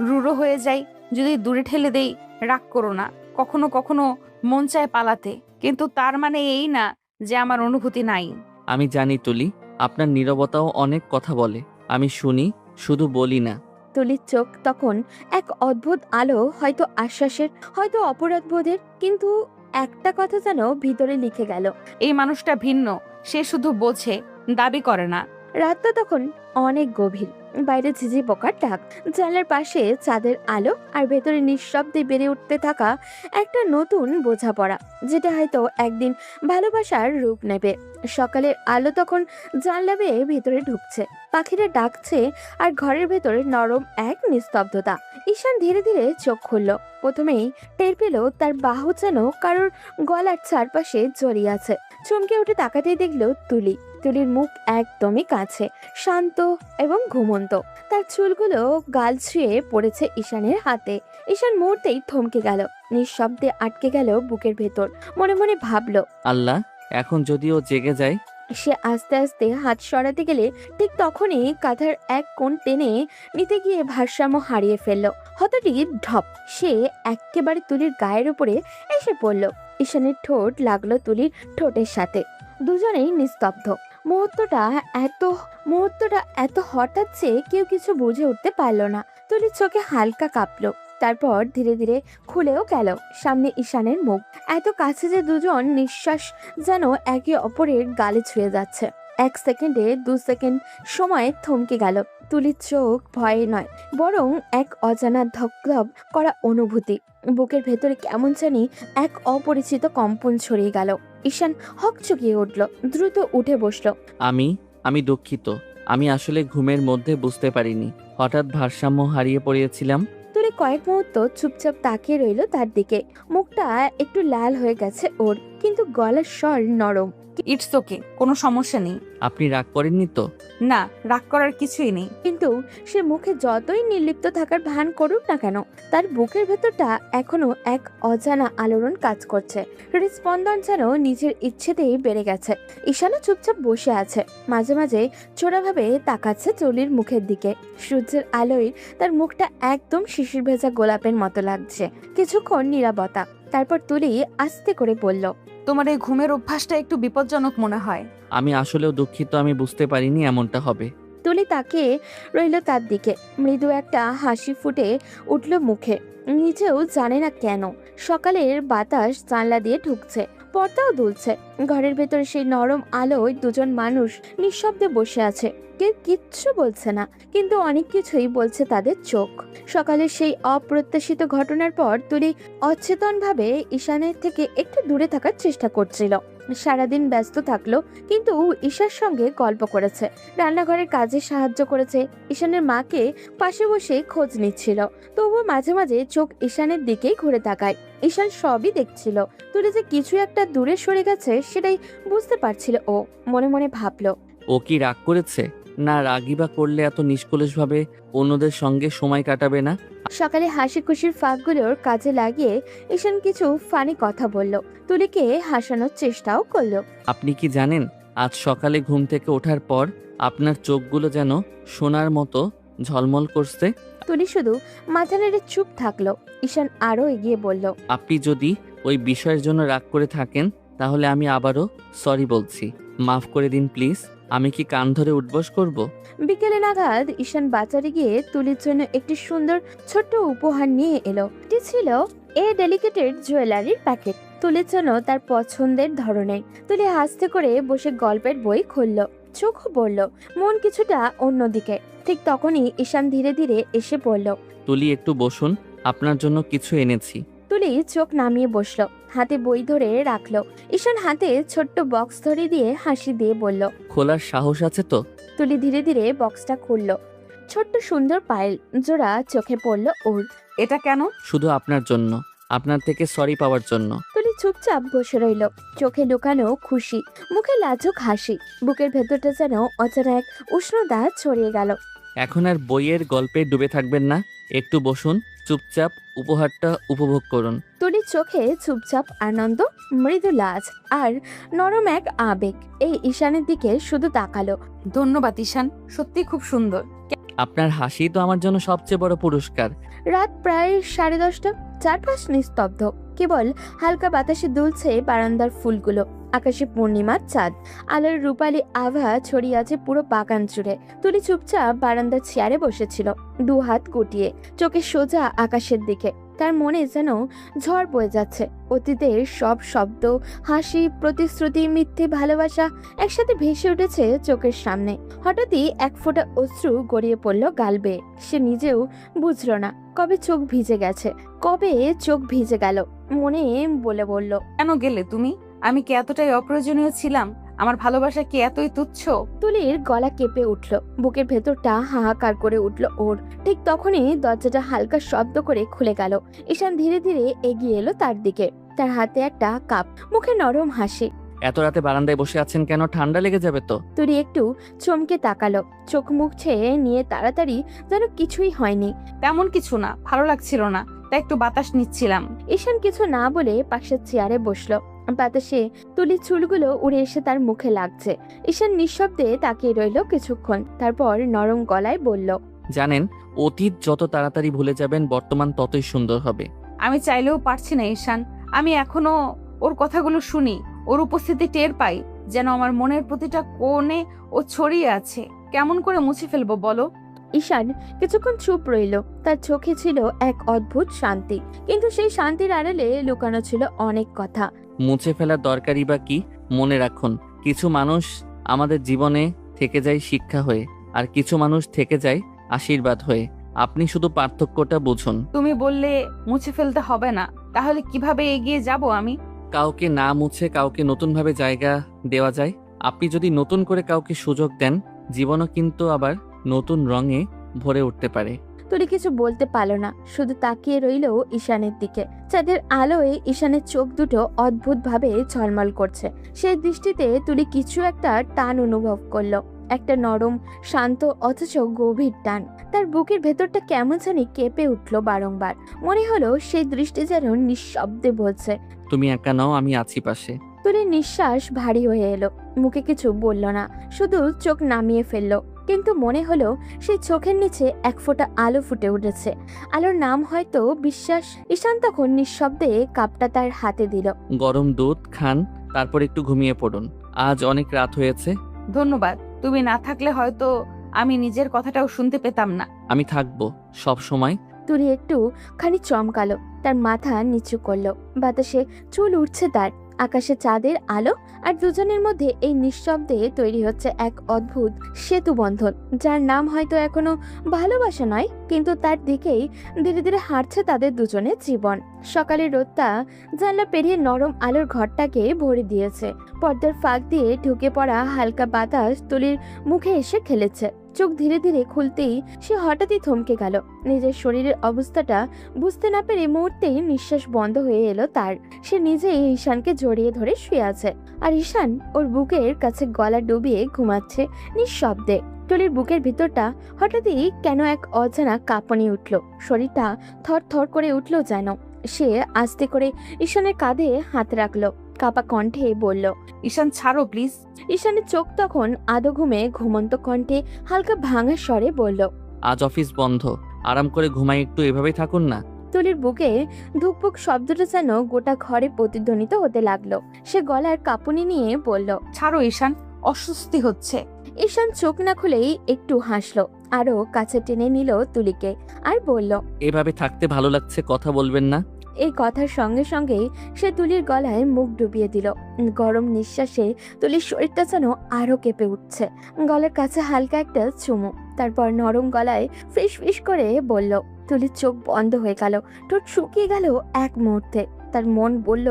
রুড়ো হয়ে যাই, যদি দূরে ঠেলে দেই, রাগ করো না। কখনো কখনো মন চায় পালাতে, কিন্তু তার মানে এই না যে আমার অনুভূতি নাই। আমি জানি তুলি, আপনার নীরবতাও অনেক কথা বলে। আমি শুনি, শুধু বলি না। তুলির চোখ তখন এক অদ্ভুত আলো, হয়তো আশ্বাসের, হয়তো অপরাধবোধের, কিন্তু একটা কথা যেন ভিতরে লিখে গেল। এই মানুষটা ভিন্ন, সে শুধু বোঝে, দাবি করে না। রাতটা তখন অনেক গভীর। বাইরে ঝিঝি পোকার ডাক, জানলার পাশে চাঁদের আলো, আর ভেতরে নিঃশব্দে বেড়ে উঠতে থাকা একটা নতুন বোঝাপড়া, যেটা হয়তো একদিন ভালোবাসার রূপ নেবে। সকালের আলো তখন জানলা বেয়ে ভেতরে ঢুকছে, পাখিরা ডাকছে, আর ঘরের ভেতরে নরম এক নিস্তব্ধতা। ঈশান ধীরে ধীরে চোখ খুলল। প্রথমেই টের পেল তার বাহু যেন কারোর গলার চারপাশে জড়িয়ে আছে। চমকে উঠে তাকাতেই দেখলো তুলি। তুলির মুখ একদমই কাছে, শান্ত এবং ঘুমন্ত। তার চুলগুলো গাল ছুঁয়ে পড়েছে ঈশানের হাতে। ঈশান মুহূর্তেই থমকে গেল, নিঃশব্দে আটকে গেল বুকের ভেতর। মনে মনে ভাবল, আল্লাহ, এখন যদি ও জেগে যায়। সে আস্তে আস্তে হাত সরাতে গেলে ঠিক তখনই কাঁথার এক কোণ টেনে নিতে গিয়ে ভারসাম্য হারিয়ে ফেলল। হঠাৎই ঢপ, সে একেবারে তুলির গায়ের উপরে এসে পড়ল। ঈশানের ঠোঁট লাগলো তুলির ঠোঁটের সাথে। দুজনেই নিস্তব্ধ। মুহূর্তটা এত হঠাৎ যে কেউ কিছু বুঝে উঠতে পারল না। তুলির চোখে হালকা কাঁপলো, তারপর ধীরে ধীরে খুলেও গেল। সামনে ঈশানের মুখ, এত কাছে যে দুজন নিঃশ্বাস যেন একে অপরের গালে ছুঁয়ে যাচ্ছে। 1 সেকেন্ডে 2 সেকেন্ড সময় থমকে গেল। তুলির চোখ ভয়ে নয়, বরং এক অজানা ধকধক করা অনুভূতি। বুকের ভেতরে কেমন জানি এক অপরিচিত কম্পন ছড়িয়ে গেল। ঈশান হকচকিয়ে উঠল, দ্রুত উঠে বসলো। আমি দুঃখিত। আমি আসলে ঘুমের মধ্যে বুঝতে পারিনি, হঠাৎ ভারসাম্য হারিয়ে পড়িয়েছিলাম। তুলি কয়েক মুহূর্ত চুপচাপ তাকিয়ে রইল তার দিকে। মুখটা একটু লাল হয়ে গেছে ওর, কিন্তু গলার স্বর নরম। ইটস ওকে, কোনো সমস্যা নেই। আপনি রাগ করেননি তো? না, রাগ করার কিছুই নেই। কিন্তু সে মুখে যতই নির্লিপ্ত থাকার ভান করুক না কেন, তার বুকের ভেতরটা এখনো এক অজানা আলোড়ন কাজ করছে। হৃদস্পন্দন যেন নিজের ইচ্ছেতেই বেড়ে গেছে। ঈশানও চুপচাপ বসে আছে, মাঝে মাঝে চোরাভাবে তাকাচ্ছে তুলির মুখের দিকে। সূর্যের আলোয় তার মুখটা একদম শিশির ভেজা গোলাপের মতো লাগছে। কিছুক্ষণ নীরবতা, তারপর তুলি আস্তে করে বলল, তোমার এই ঘুমের অভ্যাসটা একটু বিপজ্জনক মনে হয়। আমি আসলেও দুঃখিত, আমি বুঝতে পারিনি এমনটা হবে। তুলি তাকিয়ে রইল তার দিকে। মৃদু একটা হাসি ফুটে উঠল মুখে, নিজেও জানে না কেন। সকালের বাতাস জানলা দিয়ে ঢুকছে, পর্দাও দুলছে। ঘরের ভেতরে সেই নরম আলোয় দুজন মানুষ নিঃশব্দে বসে আছে। কেউ কিচ্ছু বলছে না, কিন্তু অনেক কিছুই বলছে তাদের চোখ। সকালের সেই অপ্রত্যাশিত ঘটনার পর তুলি অচেতনভাবে ঈশানের থেকে একটু দূরে থাকার চেষ্টা করছিল। সারাদিন ব্যস্ত থাকলো, কিন্তু ঈশার সঙ্গে গল্প করেছে, রান্নাঘরের কাজে সাহায্য করেছে, ঈশানের মাকে পাশে বসে খোঁজ নিচ্ছিল। তবুও মাঝে মাঝে চোখ ঈশানের দিকেই ঘুরে তাকায়। ঈশান সবই দেখছিল। তুলি যে কিছু একটা দূরে সরে গেছে সেটাই বুঝতে পারছিল ও। মনে মনে ভাবলো, ও কি রাগ করেছে? না, রাগই বা করলে এত নিষ্কলুষভাবে অন্যদের সঙ্গে সময় কাটাবে না। সকালে হাসি খুশির ফাঁকগুলোর কাজে লাগিয়ে ঈশান কিছু ফানি কথা বলল, তুলিকে হাসানোর চেষ্টাও করলো। আপনি কি জানেন, আজ সকালে ঘুম থেকে ওঠার পর আপনার চোখগুলো যেন সোনার মতো ঝলমল করছে। তুলি শুধু মাথা নেড়ে চুপ থাকলো। ঈশান আরো এগিয়ে বলল, আপনি যদি ওই বিষয়ের জন্য রাগ করে থাকেন, তাহলে আমি আবারও সরি বলছি। মাফ করে দিন প্লিজ। আমি কি কান ধরে উঠবস করব? বিকেলে নাগাদ ঈশান বাজারে গিয়ে তুলির জন্য একটি সুন্দর ছোট্ট উপহার নিয়ে এলো। এটি ছিল ডেলিকেটেড জুয়েলারির প্যাকেট, তুলির জন্য তার পছন্দের ধরনের। তুলি হাসতে করে বসে গল্পের বই খুলল, চোখ পড়ল, মন কিছুটা অন্যদিকে। ঠিক তখনই ঈশান ধীরে ধীরে এসে পড়ল। তুলি, একটু বসুন, আপনার জন্য কিছু এনেছি। তুলি চোখ নামিয়ে বসলো, হাতে বই ধরে রাখলো। ঈশান হাতে ছোট্ট বক্স ধরে দিয়ে হাসি দিয়ে বলল। খোলার সাহস আছে তো? তুলি ধীরে ধীরে বক্সটা খুললো। ছোট্ট সুন্দর পায়েল জোড়া চোখে পড়লো ওর। এটা কেন? শুধু আপনার জন্য, আপনার থেকে সরি পাওয়ার জন্য। তুলি চুপচাপ বসে রইল, চোখে লুকানো খুশি, মুখে লাজুক হাসি। বুকের ভেতরটা যেন অচেনা এক উষ্ণতা ছড়িয়ে গেল। এখন আর বইয়ের গল্পে ডুবে থাকবেন না, একটু বসুন, চুপচাপ উপহারটা উপভোগ করুন। তুলির চোখে চুপচাপ আনন্দ, মৃদু লাজ আর নরম এক আবেগ। এই ঈশানের দিকে শুধু তাকালো। ধন্যবাদ ঈশান, সত্যি খুব সুন্দর। আপনার হাসি তো আমার জন্য সবচেয়ে বড় পুরস্কার। রাত প্রায় 10:30। চারপাশ নিস্তব্ধ, কেবল হালকা বাতাসে দুলছে বারান্দার ফুলগুলো। আকাশে পূর্ণিমার চাঁদ, আলোর রূপালী আভা ছড়িয়ে আছে পুরো বাগান জুড়ে। তুলি চুপচাপ বারান্দার চেয়ারে বসেছিল, দু হাত গুটিয়ে, চোখে সোজা আকাশের দিকে। তার মনে যেন ঝড় বয়ে যাচ্ছে। অতীতের সব শব্দ, হাসি, প্রতিশ্রুতি, মিথ্যে ভালোবাসা একসাথে ভেসে উঠেছে চোখের সামনে। হঠাৎই এক ফোঁটা অশ্রু গড়িয়ে পড়ল গাল বেয়ে। সে নিজেও বুঝলো না কবে চোখ ভিজে গেছে, কবে চোখ ভিজে গেল। মনে বলে বলল, কেন গেলে তুমি? আমি কি এতটাই অপ্রয়োজনীয় ছিলাম? আমার ভালোবাসা কি এতই তুচ্ছ? তুলির গলা কেঁপে উঠল, বুকের ভেতরটা হাহাকার করে উঠল ওর। ঠিক তখনই দরজাটা হালকা শব্দ করে খুলে গেল। ঈশান ধীরে ধীরে এগিয়ে এলো তার দিকে, তার হাতে একটা কাপ, মুখে নরম হাসি। এত রাতে বারান্দায় বসে আছেন কেন? ঠান্ডা লেগে যাবে তো। তুলি একটু চমকে তাকালো, চোখ মুখ ছেয়ে নিয়ে তাড়াতাড়ি যেন কিছুই হয়নি। তেমন কিছু না, ভালো লাগছিল না, তাই একটু বাতাস নিচ্ছিলাম। ঈশান কিছু না বলে পাশের চেয়ারে বসলো। বাতাসে তুলির চুলগুলো উড়ে এসে তার মুখে লাগছে। ঈশান নিঃশব্দে তাকিয়ে রইল কিছুক্ষণ, তারপর নরম গলায় বলল, জানেন, অতীত যত তাড়াতাড়ি ভুলে যাবেন, বর্তমান ততই সুন্দর হবে। আমি চাইলেও পারছি না ঈশান। আমি এখনো ওর কথাগুলো শুনি, ওর উপস্থিতি টের পাই, যেন আমার মনের প্রতিটা কোণে ও ছড়িয়ে আছে। কেমন করে মুছে ফেলবো বলো? ঈশান কিছুক্ষণ চুপ রইল। তার চোখে ছিল এক অদ্ভুত শান্তি, কিন্তু সেই শান্তির আড়ালে লুকানো ছিল অনেক কথা। মুছে ফেলার দরকারই বা কি? মনে রাখুন, কিছু মানুষ আমাদের জীবনে থেকে যায় শিক্ষা হয়ে, আর কিছু মানুষ থেকে যায় আশীর্বাদ হয়ে। আপনি শুধু পার্থক্যটা বুঝুন। তুমি বললে মুছে ফেলতে হবে না, তাহলে কিভাবে এগিয়ে যাব আমি? কাউকে না মুছে কাউকে নতুনভাবে জায়গা দেওয়া যায়। আপনি যদি নতুন করে কাউকে সুযোগ দেন, জীবনও কিন্তু আবার নতুন রঙে ভরে উঠতে পারে। তুলি কিছু বলতে পারল না, শুধু তাকিয়ে রইল ঈশানের দিকে। চাঁদের আলোয় ঈশানের চোখ দুটো অদ্ভুত ভাবে ঝলমল করছে। সেই দৃষ্টিতে তুলি কিছু একটা টান অনুভব করলো, একটা নরম, শান্ত অথচ গভীর টান। তার বুকের ভেতরটা কেমন জানি কেঁপে উঠলো বারংবার। মনে হলো সেই দৃষ্টি যেন নিঃশব্দে বলছে, তুমি একা নও, আমি আছি পাশে। তুলির নিঃশ্বাস ভারী হয়ে এলো। মুখে কিছু বলল না, শুধু চোখ নামিয়ে ফেললো। কিন্তু মনে হলো সেই চোখের নিচে এক ফোঁটা আলো ফুটে উঠেছে। আলোর নাম হয়তো বিশ্বাস। ঈশান তখন নিঃশব্দে কাপটা তার হাতে দিল। গরম দুধ খান, তারপর একটু ঘুমিয়ে পড়ুন। আজ অনেক রাত হয়েছে। ধন্যবাদ। তুমি না থাকলে হয়তো আমি নিজের কথাটাও শুনতে পেতাম না। আমি থাকবো সব সময়। তুলি একটু খানি চমকালো, তার মাথা নিচু করলো। বাতাসে চুল উঠছে তার। আকাশে চাঁদের আলো আর দুজনের মধ্যে এই নিঃশব্দে তৈরি হচ্ছে এক অদ্ভুত সেতু বন্ধন, যার নাম হয়তো এখনো ভালোবাসা নয়, কিন্তু তার দিকেই ধীরে ধীরে হাঁটছে তাদের দুজনের জীবন। সকালের রোদটা জানলা পেরিয়ে নরম আলোর ঘরটাকে ভরে দিয়েছে। পর্দার ফাঁক দিয়ে ঢুকে পড়া হালকা বাতাস তুলির মুখে এসে খেলেছে। চোখ ধীরে ধীরে খুলতেই সে হঠাৎই থমকে গেল। নিজের শরীরের অবস্থাটা বুঝতে না পেরে মুহূর্তেই নিঃশ্বাস বন্ধ হয়ে এলো তার। সে নিজেই ঈশানকে জড়িয়ে ধরে শুয়ে আছে, আর ঈশান ওর বুকের কাছে গলা ডুবিয়ে ঘুমাচ্ছে নিঃশব্দে। তুলির বুকের ভিতরটা হঠাৎই কেন এক অজানা কাঁপুনি উঠল, শরীরটা থর থর করে উঠল যেন। সে আস্তে করে ঈশানের কাঁধে হাত রাখলো, কাপা কণ্ঠে বলল, ঈশান ছাড়ো প্লিজ। ঈশানের চোখ তখন আদো ঘুমে ঘুমন্ত কণ্ঠে হালকা ভাঙা স্বরে বলল, আজ অফিস বন্ধ, আরাম করে ঘুমাই একটু, এভাবেই থাকুন না। তুলির বুকে ধুকপুক শব্দটা যেন গোটা ঘরে প্রতিধ্বনিত হতে লাগলো। সে গলার কাঁপুনি নিয়ে বলল, ছাড়ো ঈশান, অস্বস্তি হচ্ছে। ঈশান চোখ না খুলেই একটু হাসলো, আরো কাছে টেনে নিল তুলিকে, আর বলল, এভাবে থাকতে ভালো লাগছে, কথা বলবেন না? এই কথার সঙ্গে সঙ্গেই সে তুলির গলায় মুখ ডুবিয়ে দিল। গরম নিঃশ্বাসে তুলির শরীরটা যেন আরো কেঁপে উঠছে। গলার কাছে হালকা একটা চুমু, তারপর নরম গলায় ফিস ফিস করে বলল। তুলির চোখ বন্ধ হয়ে গেল, ঠোঁট শুকিয়ে গেল এক মুহূর্তে। তার মন বলল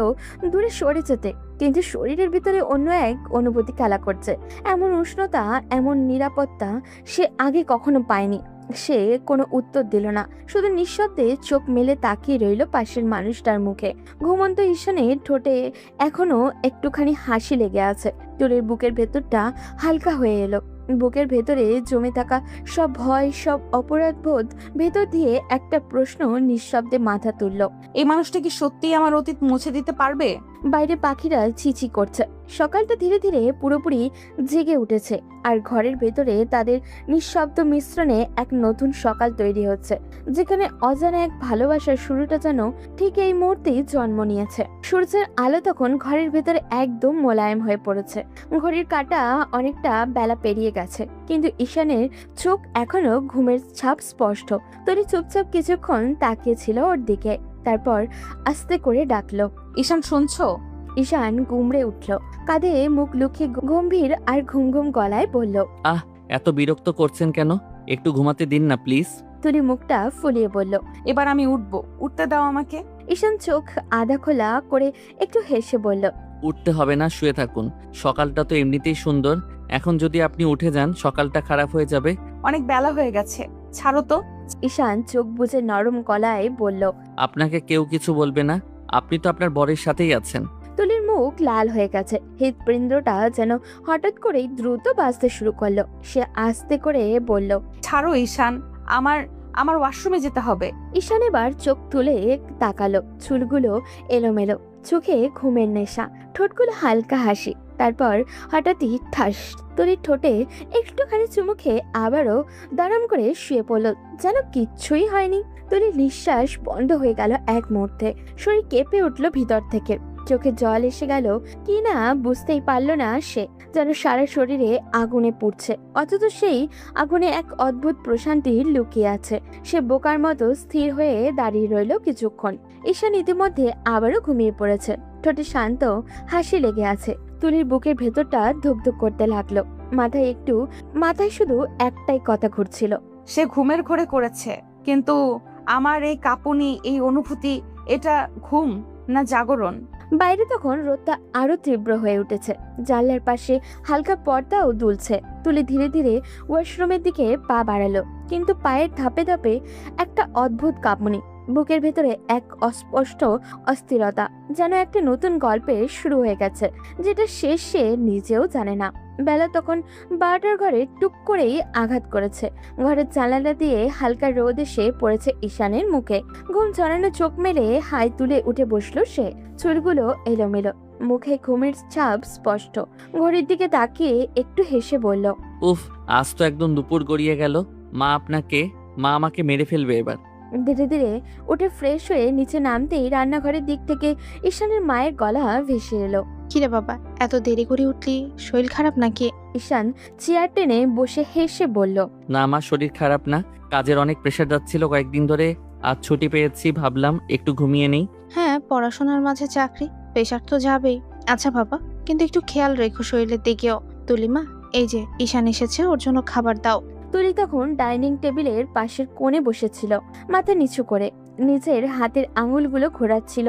দূরে সরে যেতে, কিন্তু শরীরের ভিতরে অন্য এক অনুভূতি খেলা করছে। এমন উষ্ণতা, এমন নিরাপত্তা সে আগে কখনো পায়নি। সে কোনো উত্তর দিল না, শুধু নিঃশব্দে চোখ মেলে তাকিয়ে রইল পাশের মানুষটার মুখে। ঘুমন্ত ঈশানের ঠোঁটে এখনো একটুখানি হাসি লেগে আছে। তুলির বুকের ভেতরটা হালকা হয়ে এলো। বুকের ভেতরে জমে থাকা সব ভয়, সব অপরাধবোধ ভেতর দিয়ে একটা প্রশ্ন নিঃশব্দে মাথা তুলল। এই মানুষটা কি সত্যিই আমার অতীত মুছে দিতে পারবে? বাইরে পাখিরা চিচি করছে। সকালটা ধীরে ধীরে পুরোপুরি জেগে উঠেছে, আর ঘরের ভেতরে তাদের নিঃশব্দ মিশ্রণে এক নতুন সকাল তৈরি হচ্ছে, যেখানে অজানা এক ভালোবাসার শুরুটা যেন ঠিক এই মুহূর্তেই জন্ম নিয়েছে। সূর্যের আলো তখন ঘরের ভেতরে একদম মোলায়েম হয়ে পড়েছে। ঘড়ির কাঁটা অনেকটা বেলা পেরিয়ে গেছে, কিন্তু ঈশানের চোখ এখনো ঘুমের ছাপ স্পষ্ট। তরি চুপচাপ কিছুক্ষণ তাকিয়েছিল ওর দিকে, তারপর আস্তে করে ডাকলো, ঈশান শুনছো? ঈশান গুমড়ে উঠল, কাঁধে মুখ লুকিয়ে গম্ভীর আর ঘুম ঘুম গলায় বলল। এত বিরক্ত করছেন কেন? একটু ঘুমাতে দিন না প্লিজ। তুলি মুখটা ফুলিয়ে বলল। এবার আমি উঠবো, উঠতে দাও আমাকে। ঈশান চোখ আধা খোলা করে একটু হেসে বলল। উঠতে হবে না, শুয়ে থাকুন। সকালটা তো এমনিতেই সুন্দর, এখন যদি আপনি উঠে যান সকালটা খারাপ হয়ে যাবে। অনেক বেলা হয়ে গেছে, ছাড়ো তো। ঈশান চোখ বুজে নরম গলায় বলল। আপনাকে কেউ কিছু বলবে না, আপনি তো আপনার বরের সাথেই আছেন। তুলির মুখ লাল হয়ে গেছে, হৃৎপিণ্ডটা যেন হঠাৎ করেই দ্রুত বাজতে শুরু করলো। সে আস্তে করে বলল। ছাড়ো ঈশান, আমার আমার ওয়াশরুমে যেতে হবে। ঈশান এবার চোখ তুলে তাকালো, চুলগুলো এলোমেলো, চোখে ঘুমের নেশা, ঠোঁটগুলো হালকা হাসি। তারপর হঠাৎই ঠাস, তুলির ঠোঁটে একটুখানি চুমু খেয়ে আবারও দাঁড়াম করে শুয়ে পড়ল, যেন কিচ্ছুই হয়নি। তুলির নিঃশ্বাস বন্ধ হয়ে গেল এক মুহূর্তে, শরীর কেঁপে উঠলো ভিতর থেকে, চোখে জল এসে গেল কি না বুঝতেই পারলো না সে, যেন সারা শরীরে আগুনে পুড়ছে, অথচ সেই আগুনে এক অদ্ভুত প্রশান্তি লুকিয়ে আছে। সে বোকার মতো স্থির হয়ে দাঁড়িয়ে রইল কিছুক্ষণ। ঈশান ইতিমধ্যে আবারও ঘুমিয়ে পড়েছে, ঠোঁটে শান্ত হাসি লেগে আছে। তুলির বুকের ভেতরটা ধুকধুক করতে লাগলো, মাথায় শুধু একটাই কথা ঘুরছিল। সে ঘুমের ঘোরে করেছে, কিন্তু আমার এই কাঁপুনি, এই অনুভূতি, এটা ঘুম না জাগরণ? বাইরে তখন রোদটা আরো তীব্র হয়ে উঠেছে, জানলার পাশে হালকা পর্দাও দুলছে। তুলি ধীরে ধীরে ওয়াশরুমের দিকে পা বাড়ালো, কিন্তু পায়ের ধাপে ধাপে একটা অদ্ভুত কাঁপুনি, বুকের ভেতরে এক অস্পষ্ট অস্থিরতা, যেন একটা নতুন গল্পের শুরু হয়ে গেছে, যেটা শেষ সে নিজেও জানে না। বেলা তখন 12টার ঘরে টুক করেই আঘাত করেছে। ঘরের জানালা দিয়ে হালকা রোদ এসে পড়েছে ঈশানের মুখে। ঘুম ছড়ানো চোখ মেলে হাই তুলে উঠে বসলো সে, চুলগুলো এলোমেলো, মুখে ঘুমের ছাপ স্পষ্ট। ঘড়ির দিকে তাকিয়ে একটু হেসে বলল। উফ, আজ তো একদম দুপুর গড়িয়ে গেল। মা আমাকে মেরে ফেলবে এবার। ধীরে ধীরে উঠে ফ্রেশ হয়ে নিচে নামতেই রান্নাঘরের দিক থেকে ঈশানের মায়ের গলা ভেসে এলো। কিরে বাবা, এত দেরি করে উঠলি? শরীর খারাপ নাকি? ঈশান চেয়ার টেনে বসে হেসে বলল। না, আমার শরীর খারাপ না, কাজের অনেক প্রেশার যাচ্ছিল কয়েকদিন ধরে, আজ ছুটি পেয়েছি, ভাবলাম একটু ঘুমিয়ে নেই। হ্যাঁ, পড়াশোনার মাঝে চাকরি, প্রেশার তো যাবেই। আচ্ছা বাবা, কিন্তু একটু খেয়াল রেখো শরীরের দিকেও। তুলিমা, এই যে ঈশান এসেছে, ওর জন্য খাবার দাও। তুলি তখন ডাইনিং টেবিলের পাশের কোণে বসেছিল, মাথা নিচু করে নিজের হাতের আঙুলগুলো ঘোরাচ্ছিল।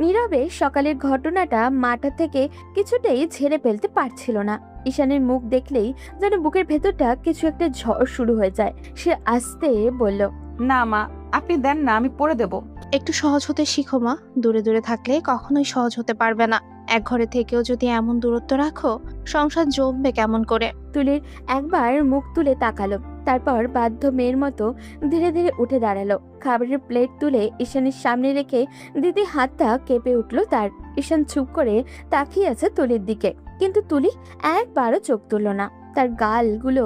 নীরবে সকালের ঘটনাটা মাথা থেকে কিছুতেই ঝেড়ে ফেলতে পারছিল না। ঈশানের মুখ দেখলেই যেন বুকের ভেতরটা কিছু একটা ঝড় শুরু হয়ে যায়। সে আস্তে বলল। না মা, আপনি দেন না, আমি পড়ে দেব। একটু সহজ হতে শিখো মা, দূরে দূরে থাকলে কখনোই সহজ হতে পারবে না। এক ঘরে থেকেও যদি এমন দূরত্ব রাখো, সংসার জমবে কেমন করে। তুলির একবার মুখ তুলে তাকালো, তারপর বাধ্য মেয়ের মতো ধীরে ধীরে উঠে দাঁড়ালো। খাবারের প্লেট তুলে ঈশানের সামনে রেখে দিদি হাতটা কেঁপে উঠলো তার। ঈশান চুপ করে তাকিয়ে আছে তুলির দিকে, কিন্তু তুলি একবারও চোখ তুলল না। তার গালগুলো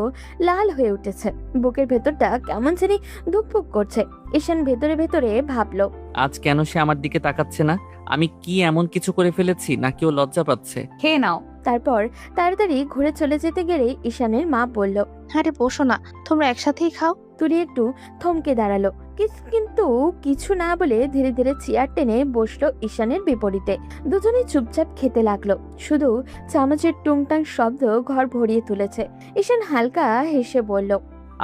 লাল হয়ে উঠেছে, বুকের ভেতরটা কেমন জানি ধুকপুক করছে। ঈশান ভেতরে ভেতরে ভাবলো, আজ কেন সে আমার দিকে তাকাচ্ছে না? আমি কি এমন কিছু করে ফেলেছি নাকি ও লজ্জা পাচ্ছে? খেয়ে নাও। তারপর তাড়াতাড়ি ঘুরে চলে যেতে গেলেই ঈশানের মা বলল। আরে বসো না, তোমরা একসাথেই খাও। তুলি একটু থমকে দাঁড়ালো, কিন্তু কিছু না বলে ধীরে ধীরে চেয়ার টেনে বসলো ঈশানের বিপরীতে। দুজনেই চুপচাপ খেতে লাগলো, শুধু চামচের টুংটাং শব্দ ঘর ভরিয়ে তুলেছে। ঈশান হালকা হেসে বলল,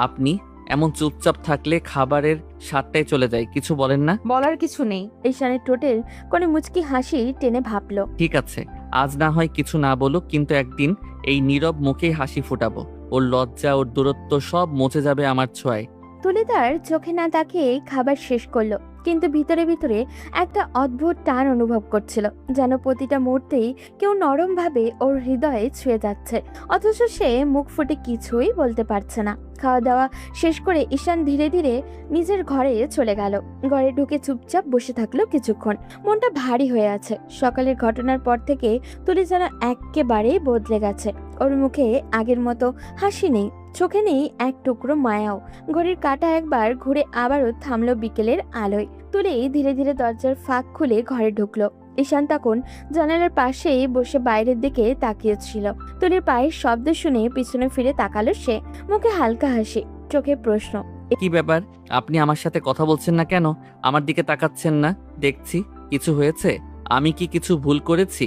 আপনি এমন চুপচাপ থাকলে খাবারের স্বাদটাই চলে যায়, কিছু বলেন না? বলার কিছু নেই। ঈশানের ঠোঁটের কোণে মুচকি হাসি টেনে ভাবলো। ঠিক আছে, আজ না হয় কিছু না বলুক, কিন্তু একদিন এই নীরব মুখেই হাসি ফুটাবো। ওর লজ্জা, ওর দূরত্ব সব মুছে যাবে আমার ছোঁয়ায়। তুলি তার চোখে না তাকিয়ে খাবার শেষ করলো, কিন্তু ভিতরে ভিতরে একটা অদ্ভুত টান অনুভব করছিল, যেন প্রতিটা মুহূর্তেই কেউ নরম ভাবে ওর হৃদয়ে ছুঁয়ে যাচ্ছে, অথচ সে মুখ ফুটে কিছুই বলতে পারছে না। খাওয়া দাওয়া শেষ করে ঈশান ধীরে ধীরে নিজের ঘরে চলে গেল। ঘরে ঢুকে চুপচাপ বসে থাকলো কিছুক্ষণ। মনটা ভারী হয়ে আছে। সকালের ঘটনার পর থেকে তুলি যেন একেবারেই বদলে গেছে। ওর মুখে আগের মতো হাসি নেই, চোখে নেই এক টুকরো মায়াও। ঘড়ির কাঁটা একবার ঘুরে আবারও থামলো বিকেলের আলোয়। তুলি ধীরে ধীরে দরজার ফাঁক খুলে ঘরে ঢুকলো। ঈশান তখন জানালার পাশেই বসে বাইরের দিকে তাকিয়েছিল। তুলির পায়ের শব্দ শুনে পিছনে ফিরে তাকালো সে, মুখে হালকা হাসি, চোখে প্রশ্ন। কি ব্যাপার, আপনি আমার সাথে কথা বলছেন না কেন? আমার দিকে তাকাচ্ছেন না দেখছি। কিছু হয়েছে? আমি কি কিছু ভুল করেছি?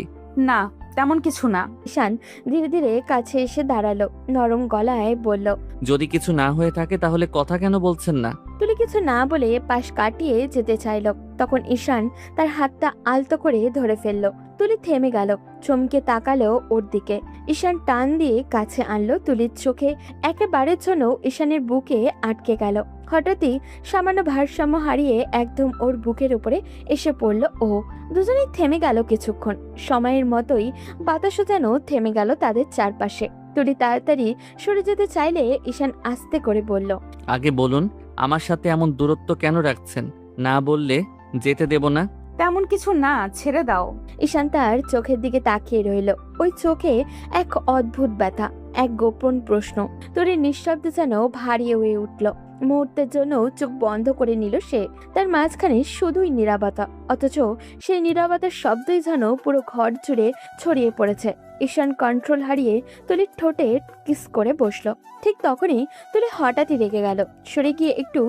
না, তেমন কিছু না। ঈশান ধীরে ধীরে কাছে এসে দাঁড়ালো, নরম গলায় বলল। যদি কিছু না হয়ে থাকে তাহলে কথা কেন বলছেন না? তুলি কিছু না বলে পাশ কাটিয়ে যেতে চাইলো, তখন ঈশান তার হাতটা আলতো করে ধরে ফেললো। তুলি থেমে গেল, চমকে তাকালো ওর দিকে। ঈশান টান দিয়ে কাছে আনলো। তুলির চোখে একেবারের জন্য ঈশানের বুকে আটকে গেল। হঠাৎই সামান্য ভারসাম্য হারিয়ে একদম ওর বুকের উপরে এসে পড়ল ও। দুজনেই থেমে গেল কিছুক্ষণ। সময়ের মতোই বাতাসও যেন থেমে গেল তাদের চারপাশে। তুলি তাড়াতাড়ি সরে যেতে চাইলে ঈশান আস্তে করে বলল। আগে বলুন, আমার সাথে এমন দূরত্ব কেন রাখছেন? না বললে যেতে দেব না। তেমন কিছু না, ছেড়ে দাও। ঈশান তার চোখের দিকে তাকিয়ে রইল। ওই চোখে এক অদ্ভুত ব্যথা, এক গোপন প্রশ্ন। তুলির নিঃশব্দে যেন ভারী হয়ে উঠল। মুহূর্তের জন্য চোখ বন্ধ করে নিল সে। তার মাঝখানে শুধুই নীরবতা, অথচ সেই নীরবতার শব্দই যেন পুরো ঘর জুড়ে ছড়িয়ে পড়েছে। ঈশান কন্ট্রোল হারিয়ে তুলির ঠোঁটে কিস করে বসলো। ঠিক তখনই তুলি হঠাৎই রেগে গেল, সরে গিয়ে একটু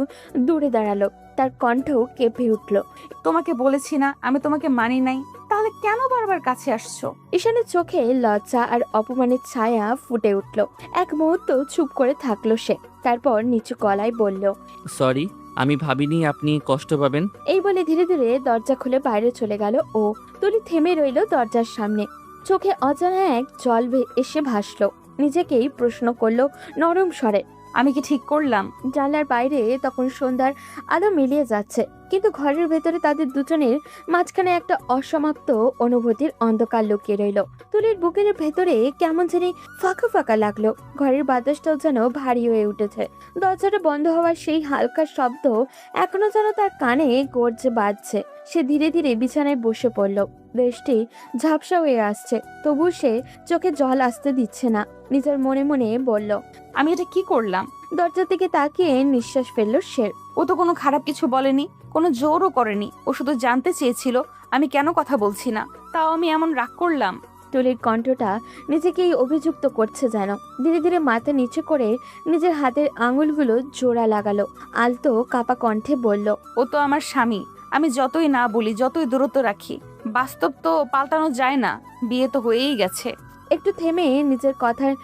দূরে দাঁড়ালো। তার কণ্ঠ কেঁপে উঠল। তোমাকে বলেছি না আমি তোমাকে মানি নাই, তাহলে কেন বারবার কাছে আসছো? ঈশানের চোখে লজ্জা আর অপমানের ছায়া ফুটে উঠল। এক মুহূর্ত চুপ করে থাকলো সে, তারপর নিচু গলায় বলল। সরি, আমি ভাবিনি আপনি কষ্ট পাবেন। এই বলে ধীরে ধীরে দরজা খুলে বাইরে চলে গেল ও। তুলি থেমে রইল দরজার সামনে, চোখে অজানা এক জল এসে ভাসলো। নিজেকেই প্রশ্ন করলো নরম স্বরে, আমি কি ঠিক করলাম? জানলার বাইরে তখন সন্ধ্যার আলো মিলিয়ে যাচ্ছে, কিন্তু ঘরের ভেতরে তাদের দুজনের মাঝখানে একটা অসমাপ্ত অনুভূতির অন্ধকার লুকিয়ে রইল। তুলির বুকের ভেতরে কেমন জানি ফাঁকা ফাঁকা লাগলো। ঘরের বাতাসটাও যেন ভারী হয়ে উঠেছে। দরজাটা বন্ধ হওয়ার সেই হালকা শব্দ এখনো যেন তার কানে গর্জে বাজছে। সে ধীরে ধীরে বিছানায় বসে পড়ল। দেশটি ঝাপসা হয়ে আসছে, তবু সে চোখে জল আসতে দিচ্ছে না। নিজের মনে মনে বলল, আমি এটা কি করলাম? দরজার দিকে তাকিয়ে নিঃশ্বাস ফেলল সে। ও তো কোনো খারাপ কিছু বলেনি, কোনো জোরও করেনি। ও শুধু জানতে চেয়েছিল আমি কেন কথা বলছি না, তাও আমি এমন রাগ করলাম। তুলির কণ্ঠটা নিজেকেই অভিযুক্ত করছে যেন। ধীরে ধীরে মাথা নিচু করে নিজের হাতের আঙুলগুলো জোড়া লাগালো। আলতো কাপা কণ্ঠে বলল, ও তো আমার স্বামী। আমি যতই না বলি, যতই দূরত্ব রাখি, বাস্তব তো পাল্টানো যায় না। বিয়ে তো হয়েই গেছে। একটু থেমে নিজের কথার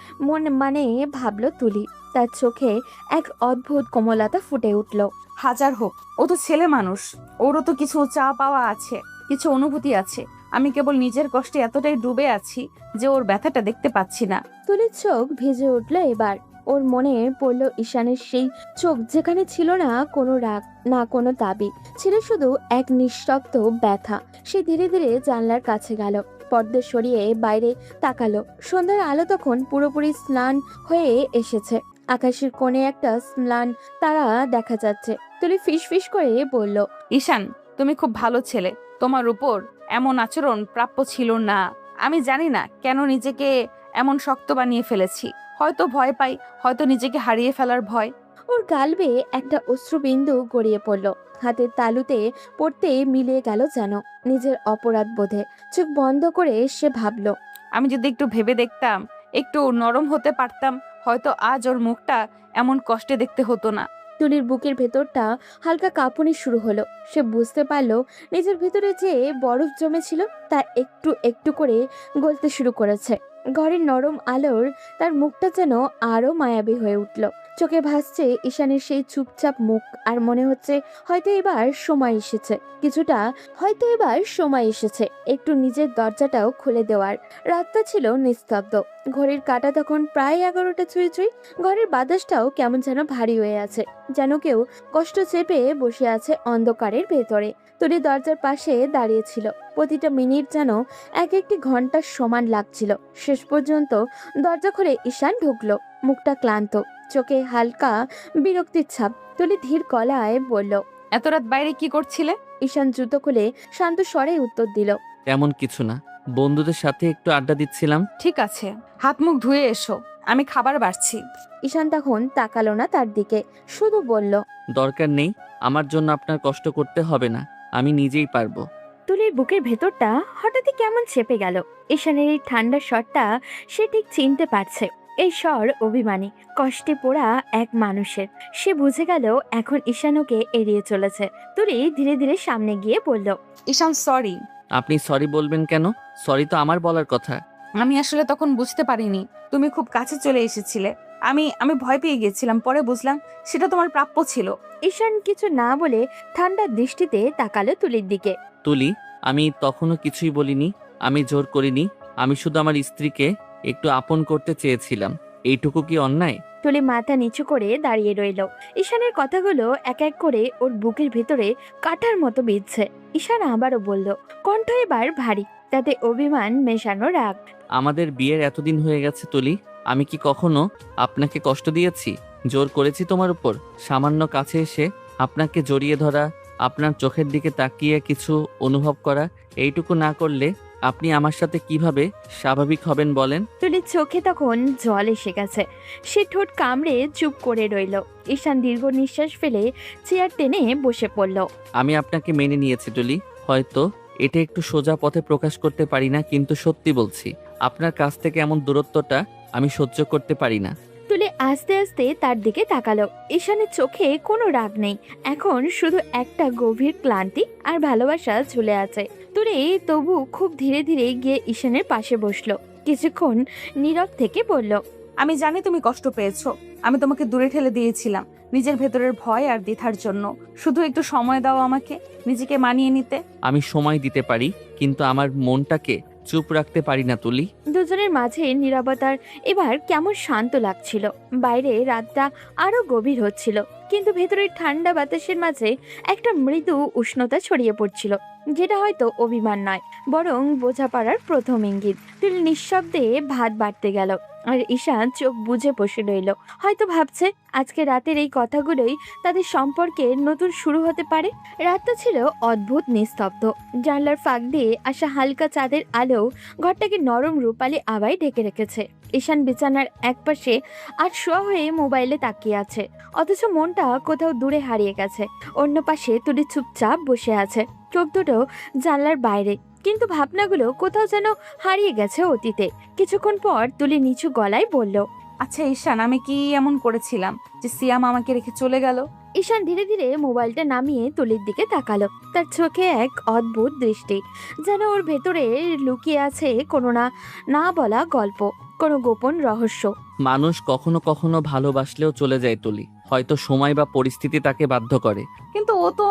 মানে ভাবলো তুলি। তার চোখে এক অদ্ভুত কোমলতা ফুটে উঠল। হাজার হোক, ও তো ছেলে মানুষ, ওরও তো কিছু চা পাওয়া আছে, কিছু অনুভূতি আছে। আমি কেবল নিজের কষ্টে এতটাই ডুবে আছি যে ওর ব্যথাটা দেখতে পাচ্ছি না। তুলির চোখ ভিজে উঠল এবার। ওর মনে পড়ল ঈশানের সেই চোখ, যেখানে ছিল না কোনো রাগ, না কোনো দাবি, ছিল শুধু এক নিঃশব্দ ব্যথা। সে ধীরে ধীরে জানলার কাছে গেল, পর্দা সরিয়ে বাইরে তাকালো। সন্ধ্যার আলো তখন পুরোপুরি স্নান হয়ে এসেছে। আকাশের কোণে একটা ম্লান তারা দেখা যাচ্ছে। তুলি ফিস ফিস করে বলল, ঈশান, তুমি খুব ভালো ছেলে, তোমার উপর এমন আচরণ প্রাপ্য ছিল না। আমি জানি না কেন নিজেকে এমন শক্ত বানিয়ে ফেলেছি। হয়তো ভয় পাই, হয়তো নিজেকে হারিয়ে ফেলার ভয়। ওর গাল বেয়ে একটা অশ্রুবিন্দু গড়িয়ে পড়ল। হাতের তালুতে পড়তে মিলিয়ে গেল যেন নিজের অপরাধ বোধে। চোখ বন্ধ করে সে ভাবল, আমি যদি একটু ভেবে দেখতাম, একটু নরম হতে পারতাম, হয়তো আজ ওর মুখটা এমন কষ্টে দেখতে হতো না। তুলির বুকের ভেতরটা হালকা কাঁপুনি শুরু হলো। সে বুঝতে পারলো নিজের ভিতরে যে বরফ জমেছিল তা একটু একটু করে গলতে শুরু করেছে। ঘরের নরম আলোর তার মুখটা যেন আরো মায়াবী হয়ে উঠল। চোখে ভাসছে ঈশানের সেই চুপচাপ মুখ, আর মনে হচ্ছে হয়তো এবার সময় এসেছে একটু নিজের দরজাটাও খুলে দেওয়ার। রাতটা ছিল নিস্তব্ধ, ঘড়ির কাঁটা তখন প্রায় 11টা ছুঁই ছুঁই। ঘরের বাতাসটাও কেমন যেন ভারী হয়ে আছে, যেন কেউ কষ্ট চেপে বসে আছে অন্ধকারের ভেতরে। তুলি দরজার পাশে দাঁড়িয়েছিল, প্রতিটা মিনিট যেন এক একটি ঘন্টার সমান লাগছিল। শেষ পর্যন্ত দরজা খুলে ঈশান ঢুকলো, মুখটা ক্লান্ত, চোখে হালকা বিরক্তির ছাপ। তুলি ধীর গলায় বলল, এত রাত বাইরে কি করছিলে? ঈশান জুতো খুলে শান্ত স্বরে উত্তর দিল, তেমন কিছু না, বন্ধুদের সাথে একটু আড্ডা দিচ্ছিলাম। ঠিক আছে, হাত মুখ ধুয়ে এসো, আমি খাবার বাড়ছি। ঈশান তখন তাকালো না তার দিকে, শুধু বলল, দরকার নেই, আমার জন্য আপনার কষ্ট করতে হবে না, আমি নিজেই পারবো। তুলির বুকের ভেতরটা হঠাৎই কেমন চেপে গেল। ঈশানের এই ঠান্ডা স্বরটা সে ঠিক চিনতে পারছে। এই স্বর অভিমানী, কষ্টে পোড়া এক মানুষের। সে বুঝে গেল এখন ঈশান ওকে এড়িয়ে চলেছে। তুলি ধীরে ধীরে সামনে গিয়ে বলল, ঈশান সরি। আপনি সরি বলবেন কেন? সরি তো আমার বলার কথা। আমি আসলে তখন বুঝতে পারিনি তুমি খুব কাছে চলে এসেছিলে। আমি আমি ভয় পেয়ে গিয়েছিলাম, পরে বুঝলাম সেটা তোমার প্রাপ্য ছিল। ঈশান কিছু না বলে ঠান্ডা দৃষ্টিতে তাকালো তুলির দিকে। তুলি, আমি তখনও কিছুই বলিনি, আমি জোর করিনি, আমি শুধু আমার স্ত্রীকে একটু আপন করতে চেয়েছিলাম। এইটুকু কি অন্যায়? তুলি মাথা নিচু করে দাঁড়িয়ে রইল। ঈশানের কথাগুলো এক এক করে ওর বুকের ভেতরে কাঁটার মতো বিঁধছে। ঈশান আবারও বলল, কণ্ঠ এবার ভারী, তাতে অভিমান মেশানো রাগ। আমাদের বিয়ের এতদিন হয়ে গেছে তুলি, আমি কি কখনো আপনাকে কষ্ট দিয়েছি? জোর করেছি তোমার উপর? সামান্য কাছে এসে আপনাকে জড়িয়ে ধরা, আপনার চোখের দিকে তাকিয়ে কিছু অনুভব করা, এইটুকু না করলে আপনি আমার সাথে কিভাবে স্বাভাবিক হবেন বলেন? তুলির চোখে তখন জল এসে গেছে। সে ঠোঁট কামড়ে চুপ করে রইল। ঈশান দীর্ঘ নিঃশ্বাস ফেলে চেয়ার টেনে বসে পড়ল। আমি আপনাকে মেনে নিয়েছি তুলি, হয়তো এটা একটু সোজা পথে প্রকাশ করতে পারি না, কিন্তু সত্যি বলছি, আপনার কাছ থেকে এমন দূরত্বটা আমি সহ্য করতে পারি না। তুলি আস্তে আস্তে তার দিকে তাকালো। ঈশানের চোখে কোনো রাগ নেই, এখন শুধু একটা গভীর ক্লান্তি আর ভালোবাসা ঝুলে আছে। তুলি তবু খুব ধীরে ধীরে গিয়ে ঈশানের পাশে বসলো। কিছুক্ষণ নীরব থেকে বলল, আমি জানি তুমি কষ্ট পেয়েছো, আমি তোমাকে দূরে ঠেলে দিয়েছিলাম নিজের ভেতরের ভয় আর দ্বিধার জন্য। শুধু একটু সময় দাও আমাকে নিজেকে মানিয়ে নিতে। আমি সময় দিতে পারি, কিন্তু আমার মনটাকে চুপ রাখতে পারি না তুলি। দুজনের মাঝে নীরবতার এবার কেমন শান্ত লাগছিল। বাইরে রাতটা আরো গভীর হচ্ছিল, কিন্তু ভেতরের ঠান্ডা বাতাসের মাঝে একটা মৃদু উষ্ণতা ছড়িয়ে পড়ছিল, যেটা হয়তো অভিমান নয়, বরং বোঝাপড়ার প্রথম ইঙ্গিত। তুলি নিঃশব্দে ভাত বাড়তে গেল, আর ঈশান চোখ বুজে বসে রইল। হয়তো ভাবছে আজকে রাতের এই কথাগুলোই তাদের সম্পর্কে নতুন শুরু হতে পারে। রাতটা ছিল অদ্ভুত নিস্তব্ধ। জানলার ফাঁক দিয়ে আসা হালকা চাঁদের আলো ঘরটাকে নরম রূপালি আবায় ঢেকে রেখেছে। ঈশান বিছানার একপাশে আর শোয়া হয়ে মোবাইলে তাকিয়ে আছে, অথচ মনটা কোথাও দূরে হারিয়ে গেছে। অন্য পাশে তুলি চুপচাপ বসে আছে, চোখ দুটো জানলার বাইরে, কিন্তু ভাবনাগুলো কোথাও যেন হারিয়ে গেছে অতীতে। কিছুক্ষণ পর তুলি নিচু গলায় বলল, আচ্ছা ঈশান, আমি কি এমন করেছিলাম যে সিয়াম আমাকে রেখে চলে গেল? ঈশান ধীরে ধীরে মোবাইলটা নামিয়ে তুলির দিকে তাকালো। তার চোখে এক অদ্ভুত দৃষ্টি, যেন ওর ভেতরে লুকিয়ে আছে কোনো না বলা গল্প, কোনো গোপন রহস্য। মানুষ কখনো কখনো ভালোবাসলেও চলে যায় তুলি, হয়তো সময় বা পরিস্থিতি তাকে বাধ্য করে। কিন্তু ও তো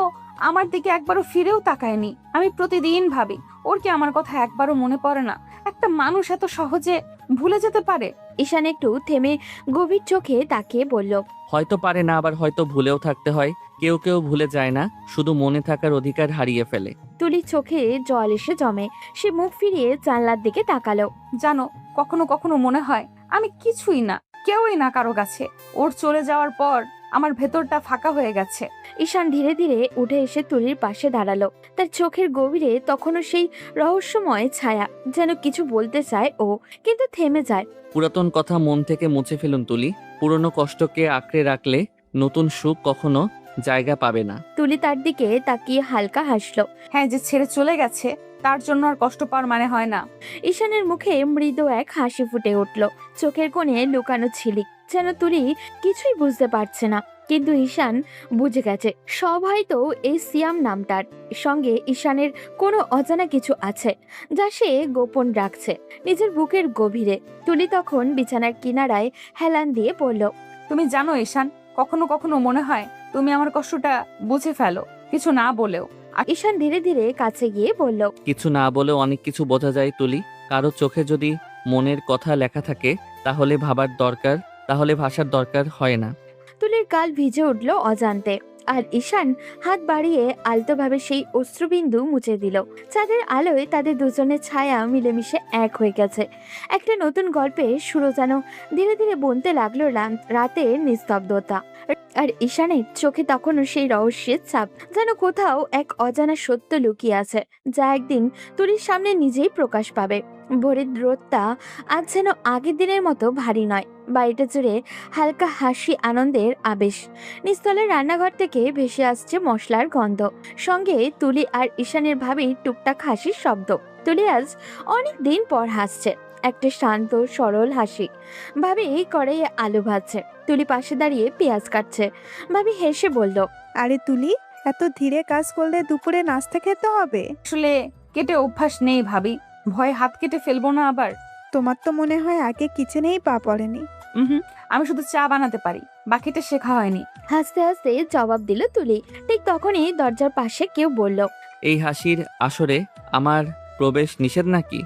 আমার দিকে একবারও ফিরেও তাকায়নি। আমি প্রতিদিন ভাবি ওর কি আমার কথা একবারও মনে পড়ে না? একটা মানুষ এত সহজে ভুলে যেতে পারে? ঈশান একটু থেমে গভীর চোখে তাকিয়ে বলল, হয়তো পারে না, আবার হয়তো ভুলেও থাকতে হয়। কেউ কেউ ভুলে যায় না, শুধু মনে থাকার অধিকার হারিয়ে ফেলে। তুলির চোখে জল এসে জমে। সে মুখ ফিরিয়ে জানলার দিকে তাকালো। জানো, কখনো কখনো মনে হয় আমি কিছুই না, কেউই না কারো কাছে। ওর চলে যাওয়ার পর আমার ভেতরটা ফাঁকা হয়ে গেছে। ঈশান ধীরে ধীরে উঠে এসে তুলির পাশে দাঁড়ালো। তার চোখের গভীরে তখনও সেই রহস্যময় ছায়া, যেন কিছু বলতে চায় ও, কিন্তু থেমে যায়। পুরাতন কথা মন থেকে মুছে ফেলুন তুলি, পুরনো কষ্টকে আঁকড়ে রাখলে নতুন সুখ কখনো জায়গা পাবে না। তুলি তার দিকে তাকিয়ে হালকা হাসলো। হ্যাঁ, যে ছেড়ে চলে গেছে তার জন্য আর কষ্ট পাওয়ার মানে হয় না। ঈশানের মুখে মৃদু এক হাসি ফুটে উঠল, চোখের কোণে লুকানো ঝিলিক, যেন তুলি কিছুই বুঝতে পারছে না। কিন্তু ঈশান বুঝে গেছে সব হয়তো এই সিয়াম নামটার সঙ্গে ঈশানের কোনো অজানা কিছু আছে যা সে গোপন রাখছে নিজের বুকের গভীরে। তুলি তখন বিছানার কিনারায় হেলান দিয়ে বলল, তুমি জানো ঈশান, কখনো কখনো মনে হয় তুমি আমার কষ্টটা বুঝে ফেলো, কিছু না বলেও। ঈশান ধীরে ধীরে কাছে গিয়ে বলল, কিছু না বলেও অনেক কিছু বোঝা যায় তুলি। কারো চোখে যদি মনের কথা লেখা থাকে তাহলে ভাষার দরকার হয় না। তুলির গাল ভিজে উঠল অজান্তে, আর ঈশান হাত বাড়িয়ে আলতোভাবে সেই অশ্রুবিন্দু মুছে দিল। চাঁদের আলোয় তাদের দুজনের ছায়া মিলেমিশে এক হয়ে গেছে। একটা নতুন গল্পে শুরু যেন ধীরে ধীরে বনতে লাগলো রাতের নিস্তব্ধতা। আর ঈশানের চোখে তখনও সেই রহস্যের ছাপ, যেন কোথাও এক অজানা সত্য লুকিয়ে আছে যা একদিন তুলির সামনে নিজেই প্রকাশ পাবে। ভোরের রোদটা আজ যেন আগের দিনের মতো ভারী নয়, বাড়িটা জুড়ে হালকা হাসি, আনন্দের আবেশ। নিচতলার রান্নাঘর থেকে ভেসে আসছে মশলার গন্ধ, সঙ্গে তুলি আর ঈশানের ভাবির টুকটাক হাসির শব্দ। তুলি আজ অনেক দিন পর হাসছে, একটা শান্ত সরল হাসি। ভাবি কড়াইয়ে আলু ভাজছে, তুলি পাশে দাঁড়িয়ে পেঁয়াজ কাটছে। ভাবি হেসে বলল, আরে তুলি, এত ধীরে কাজ করলে দুপুরে নাস্তা খেতে হবে। আসলে কেটে অভ্যাস নেই ভাবি, ভয়ে হাত কেটে ফেলবো না আবার। তোমার তো মনে হয় আগে কিচেনেই পা পড়েনি। হুম, আমি শুধু চা বানাতে পারি, বাকিটা শেখা হয়নি। হাসতে হাসতে জবাব দিল তুলি। ঠিক তখনই দরজার পাশে কেউ বলল, এই হাসির আসরে আমার প্রবেশ নিষেধ নাকি?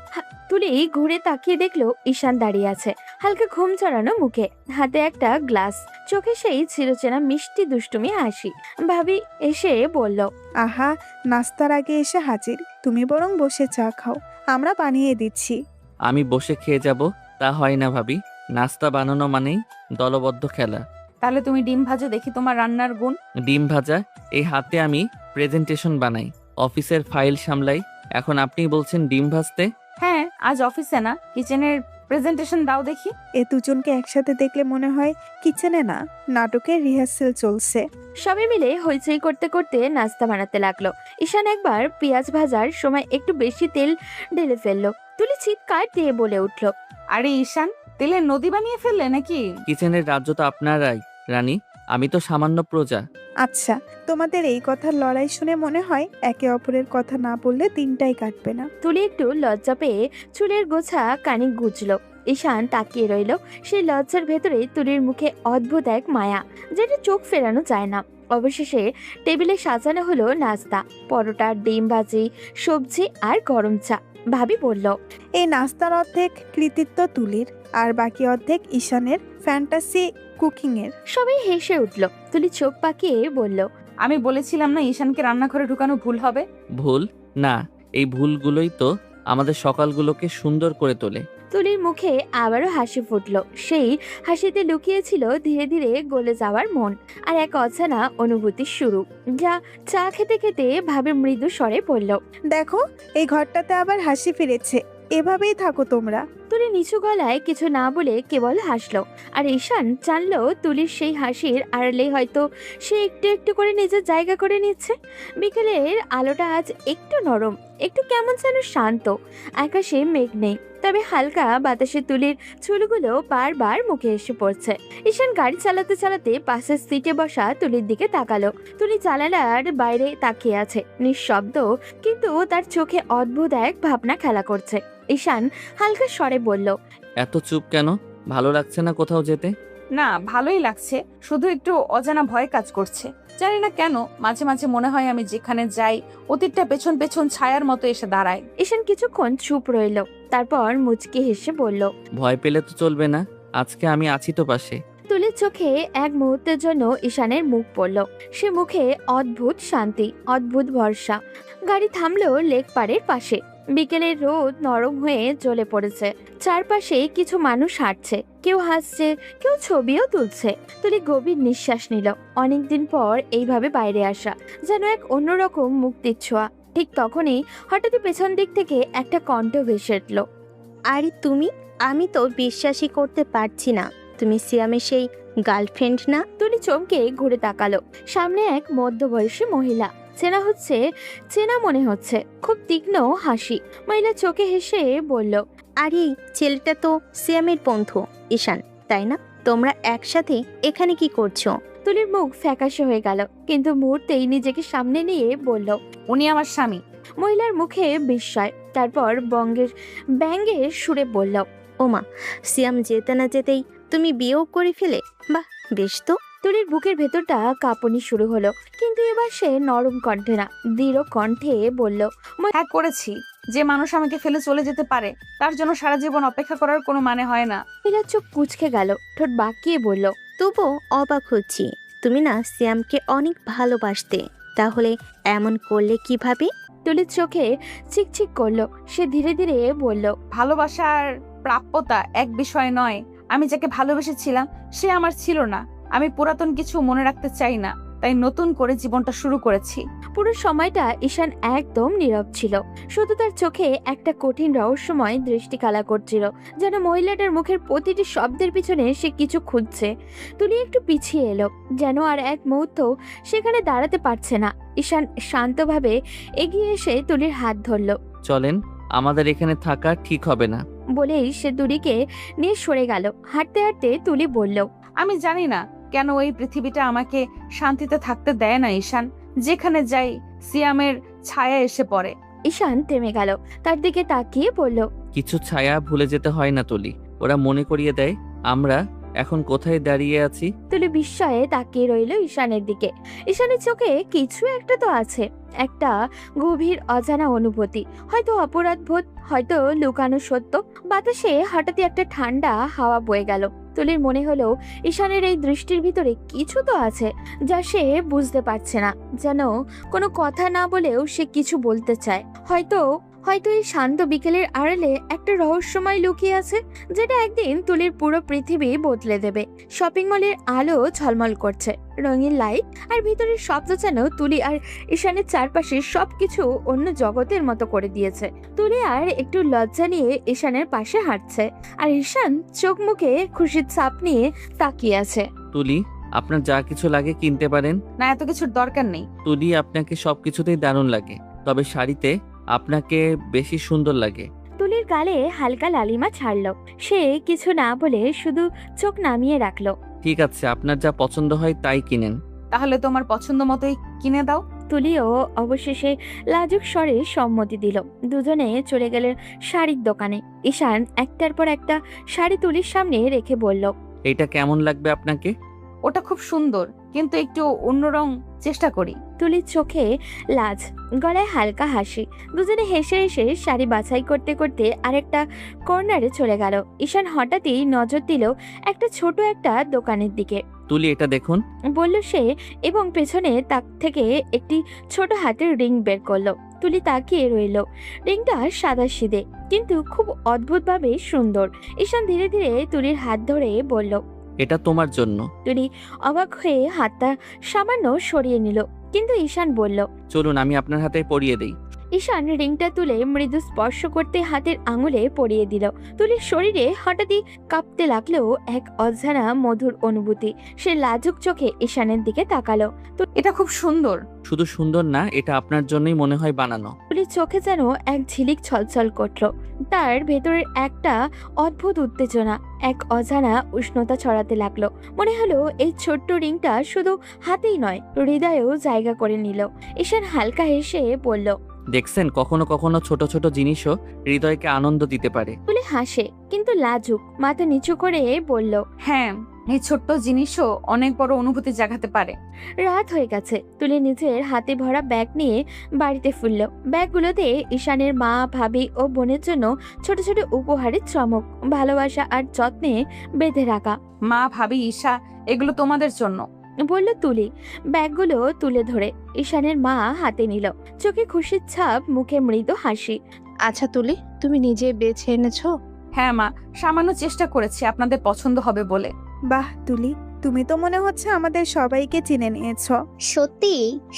তুলি ঘুরে তাকিয়ে দেখলো ঈশান দাঁড়িয়ে আছে, হালকা ঘুম চড়ানো মুখে, হাতে একটা গ্লাস, চোখে সেই চিরচেনা মিষ্টি দুষ্টুমি হাসি। ভাবি এসে বলল, আহা, নাস্তার আগে এসে হাজির। তুমি বরং বসে চা খাও, আমরা বানিয়ে দিচ্ছি। আমি বসে খেয়ে যাব তা হয় না ভাবি। নাস্তা বানানো মানেই দলবদ্ধ খেলা। তাহলে তুমি ডিম ভাজো, দেখি তোমার রান্নার গুণ। ডিম ভাজা? এই হাতে আমি প্রেজেন্টেশন বানাই, অফিসের ফাইল সামলাই, এখন আপনি বলছেন ডিম ভাজতে? হ্যাঁ, আজ অফিসে না, কিচেনের প্রেজেন্টেশন দাও দেখি। এ দুজনকে একসাথে দেখলে মনে হয় কিচেনে না, নাটকের রিহার্সেল চলছে। সবাই মিলে হইচই করতে করতে নাস্তা বানাতে লাগলো। ঈশান একবার পেঁয়াজ ভাজার সময় একটু বেশি তেল ঢেলে ফেললো। তুলি চিৎকার দিয়ে বলে উঠল, আরে ঈশান, তেলের নদী বানিয়ে ফেললে নাকি? কিচেনের রাজ্য তো আপনারাই রানী, আমি তো সামান্য প্রজা। আচ্ছা, তোমাদের এই কথার লড়াই শুনে মনে হয় একে অপরের কথা না বললে দিনটাই কাটবে না। তুলি একটু লজ্জা পেয়ে চুলের গোছা কানে গুজলো। ঈশান তাকিয়ে রইল, সেই লজ্জার ভেতরে তুলির মুখে অদ্ভুত এক মায়া, যেটা চোখ ফেরানো যায় না। অবশেষে টেবিলে সাজানো হলো নাস্তা, পরোটা, ডিম ভাজি, সবজি আর গরম চা। ভাবি বলল, এই নাস্তার অর্ধেক কৃতিত্ব তুলির, আর বাকি অর্ধেক ঈশানের ফ্যান্টাসি কুকিং এর। সবাই হেসে উঠল। তুলি চোখ পাকিয়ে বলল, আমি বলেছিলাম না ঈশানকে রান্নাঘরে ঢুকানো ভুল হবে। ভুল না, এই ভুলগুলোই তো আমাদের সকালগুলোকে সুন্দর করে তোলে। তুলির মুখে আবারও হাসি ফুটলো, সেই হাসিতে লুকিয়েছিল ধীরে ধীরে গলে যাওয়ার মন, আর এক অজানা অনুভূতির শুরু, যা চা খেতে খেতে ভাবে মৃদু স্বরে বলল, দেখো, এই ঘরটাতে আবার হাসি ফিরেছে, এভাবেই থাকো তোমরা। তুলি নিচু গলায় কিছু না বলে কেবল হাসলো, আর ঈশান জানলো তুলির সেই হাসির আড়ালে হয়তো সে একটু একটু করে নিজের জায়গা করে নিচ্ছে। বিকেলের আলোটা আজ একটু নরম, একটু কেমন যেন শান্ত। আকাশে মেঘ নেই, তবে হালকা বাতাসে তুলির চুলগুলো বারবার মুখে এসে পড়ছে। ঈশান গাড়ি চালাতে চালাতে পাশের সিটে বসা তুলির দিকে তাকালো। তুলি জানালার বাইরে তাকিয়ে আছে, নিঃশব্দ, কিন্তু তার চোখে অদ্ভুত এক ভাবনা খেলা করছে। ঈশান হালকা স্বরে বলল, এত চুপ কেন? ভালো লাগছে না কোথাও যেতে? না, ভালোই লাগছে, শুধু একটু অজানা ভয় কাজ করছে। জানি না কেন, মাঝে মাঝে মনে হয় আমি যেখানে যাই অতীতটা পেছন পেছন ছায়ার মতো এসে দাঁড়ায়। ঈশান কিছুক্ষণ চুপ রইল, তারপর মুচকি হেসে বলল, ভয় পেলে তো চলবে না, আজকে আমি আছি তো পাশে। তুলির চোখে এক মুহূর্তের জন্য ঈশানের মুখ পড়ল, সে মুখে অদ্ভুত শান্তি, অদ্ভুত ভরসা। গাড়ি থামলো লেক পাড়ের পাশে। বিকেলের রোদ নরম হয়ে জ্বলে পড়েছে, চারপাশে কিছু মানুষ হাঁটছে, কেউ হাসছে, কেউ ছবিও তুলছে। তুলি গভীর নিঃশ্বাস নিল। অনেকদিন পর এইভাবে বাইরে আসা, যেন এক অন্যরকম মুক্তির ছোঁয়া। ঠিক তখনই হঠাৎ পেছন দিক থেকে একটা কণ্ঠ ভেসে উঠল, আরে তুমি, আমি তো বিশ্বাসই করতে পারছি না, তুমি সিয়ামের সেই গার্লফ্রেন্ড না? তুলি চমকে ঘুরে তাকালো। সামনে এক মধ্যবয়সী মহিলা, চেনা মনে হচ্ছে। খুব তীক্ষ্ণ হাসি, মহিলা চোখে হেসে বলল, আরে ছেলেটা তো সিয়ামের বন্ধু ঈশান, তাই না? তোমরা একসাথে এখানে কি করছো? তুলির মুখ ফ্যাকাশে হয়ে গেল, কিন্তু মুহূর্তেই নিজেকে সামনে নিয়ে বলল। উনি আমার স্বামী। মহিলার মুখে বিস্ময়, তারপর ব্যঙ্গের সুরে বলল। ওমা, সিয়াম যেতে না যেতেই তুমি বিয়েও করে ফেলে? বাহ, বেশ তো। তুলির বুকের ভেতরটা কাঁপুনি শুরু হলো, কিন্তু এবার সে নরম কণ্ঠে না, দৃঢ় কণ্ঠে বলল। হ্যাঁ করেছি। যে মানুষ আমাকে ফেলে চলে যেতে পারে তার জন্য সারা জীবন অপেক্ষা করার কোনো মানে হয় না। মহিলার চোখ কুঁচকে গেল, ঠোঁট বাঁকিয়ে বলল। তবুও অবাক হচ্ছি, তুমি না সিয়ামকে অনেক ভালোবাসতে, তাহলে এমন করলে কিভাবে? তুলির চোখে চিকচিক করলো, সে ধীরে ধীরে বলল। ভালোবাসার প্রাপ্যতা এক বিষয় নয়। আমি যাকে ভালোবেসেছিলাম সে আমার ছিল না। আমি পুরাতন কিছু মনে রাখতে চাই না, তাই নতুন করে জীবনটা শুরু করেছি। পুরো সময়টা ঈশান একদম নীরব ছিল, শুধু তার চোখে একটা কঠিন রহস্যময় দৃষ্টি খেলা করছিল, যেন মহিলাটার মুখের প্রতিটি শব্দের পিছনে সে কিছু খুঁজছে। তুলি একটু পিছিয়ে এলো, যেন আর এক মুহূর্ত সেখানে দাঁড়াতে পারছে না। ঈশান শান্তভাবে এগিয়ে এসে তুলির হাত ধরল, চলেন, আমাদের এখানে থাকা ঠিক হবে না। বলেই সে তুলিকে নিয়ে সরে গেল। হাঁটতে হাঁটতে তুলি বলল। আমি জানি না কেন এই পৃথিবীটা আমাকে শান্তিতে থাকতে দেয় না ঈশান। যেখানে যাই সিয়ামের ছায়া এসে পড়ে। ঈশান থেমে গেল, তার দিকে তাকিয়ে বলল। কিছু ছায়া ভুলে যেতে হয় না তুলি, ওরা মনে করিয়ে দেয় আমরা এখন কোথায় দাঁড়িয়ে আছি। তুলি বিস্ময়ে তাকিয়ে রইল ঈশানের দিকে। ঈশানের চোখে কিছু একটা তো আছে, একটা গভীর অজানা অনুভূতি, হয়তো অপরাধবোধ, হয়তো লুকানো সত্য। বাতাসে হঠাৎই একটা ঠান্ডা হাওয়া বয়ে গেল। তুলির মনে হলো ঈশানের এই দৃষ্টির ভিতরে কিছু তো আছে, যা সে বুঝতে পারছে না। যেন কোনো কথা না বলেও সে কিছু বলতে চায়। হয়তো এই শান্ত বিকেলের আড়ালে একটা রহস্যময় লুকিয়ে আছে, যেটা একদিন তুলির পুরো পৃথিবী বদলে দেবে। শপিং মলের আলো ঝলমল করছে, রঙিন লাইট আর ভিতরের শব্দ যেন তুলি আর ঈশানের চারপাশে সবকিছু অন্য জগতের মতো করে দিয়েছে। তুলি আর একটু লজ্জা নিয়ে ঈশানের পাশে হাঁটছে, আর ঈশান চোখ মুখে খুশির ছাপ নিয়ে তাকিয়ে আছে। তুলি, আপনার যা কিছু লাগে কিনতে পারেন। না, এত কিছুর দরকার নেই। তুলি, আপনাকে সবকিছুতেই দারুণ লাগে, তবে শাড়িতে আপনাকে বেশি সুন্দর লাগে। তুলির গালে হালকা লালিমা ছাড়লো, সে কিছু না বলে শুধু চোখ নামিয়ে রাখলো। ঠিক আছে, আপনার যা পছন্দ হয় তাই কিনেন। তাহলে তোমার পছন্দ মতোই কিনে দাও। তুলিও অবশেষে লাজুক স্বরে সম্মতি দিল। দুজনে চলে গেলেন শাড়ির দোকানে। ঈশান একটার পর একটা শাড়ি তুলির সামনে রেখে বলল। এটা কেমন লাগবে আপনাকে? ওটা খুব সুন্দর, কিন্তু একটু অন্য রং চেষ্টা করি। তুলির চোখে লাজ, গলায় হালকা হাসি। দুজনে হেসে হেসে শাড়ি বাছাই করতে করতে আরেকটা কর্নারে চলে গেল। ঈশান হঠাৎই নজর দিল একটা ছোট একটা দোকানের দিকে। তুলি, এটা দেখুন, বলল সে, এবং পেছনে তাক থেকে একটি ছোট হাতের রিং বের করলো। তুলি তাকিয়ে রইল। রিংটা সাদাসিধে, কিন্তু খুব অদ্ভুতভাবে সুন্দর। ঈশান ধীরে ধীরে তুলির হাত ধরে বলল। এটা তোমার জন্য। তুলি অবাক হয়ে হাতটা সামান্য সরিয়ে নিল, কিন্তু ঈশান বলল। চলুন, আমি আপনার হাতে পরিয়ে দেই। ঈশান রিংটা তুলে মৃদু স্পর্শ করতে হাতের আঙুলে পরিয়ে দিল। তুলির শরীরে হঠাৎই কাঁপতে লাগলো এক অজানা মধুর অনুভূতি। সে লাজুক চোখে ঈশানের দিকে তাকালো। এটা খুব সুন্দর। শুধু সুন্দর না, এটা আপনার জন্যই মনে হয় বানানো। তুলির চোখে যেন এক ঝিলিক ছলছল করলো, তার ভেতরের একটা অদ্ভুত উত্তেজনা, এক অজানা উষ্ণতা ছড়াতে লাগলো। মনে হলো এই ছোট্ট রিংটা শুধু হাতেই নয়, হৃদয়েও জায়গা করে নিল। ঈশান হালকা হেসে বলল। দেখছেন, কখনো কখনো ছোট ছোট জিনিসও হৃদয়কে আনন্দ দিতে পারে। তুলি হাসে, কিন্তু লাজুক, মাথা নিচু করে বলল। হ্যাঁ, এই ছোট্ট জিনিসও অনেক বড় অনুভূতি জাগাতে পারে। রাত হয়ে গেছে। তুলি নিজের হাতে ভরা ব্যাগ নিয়ে বাড়িতে ফিরল। ব্যাগগুলোতে ঈশানের মা, ভাবি ও বোনের জন্য ছোট ছোট উপহারের চমক, ভালোবাসা আর যত্নে বেঁধে রাখা। মা, ভাবি, ঈশা, এগুলো তোমাদের জন্য, বলল তুলি, ব্যাগগুলো তুলে ধরে। ঈশানের মা হাতে নিল, চোখে খুশির ছাপ, মুখে মৃদু হাসি। আচ্ছা তুলি, তুমি নিজে বেছে এনেছো? হ্যাঁ মা, সামান্য চেষ্টা করেছি আপনাদের পছন্দ হবে বলে। বাহ তুলি, তুমি তো মনে হচ্ছে আমাদের সবাইকে চিনে নিয়েছো। সত্যি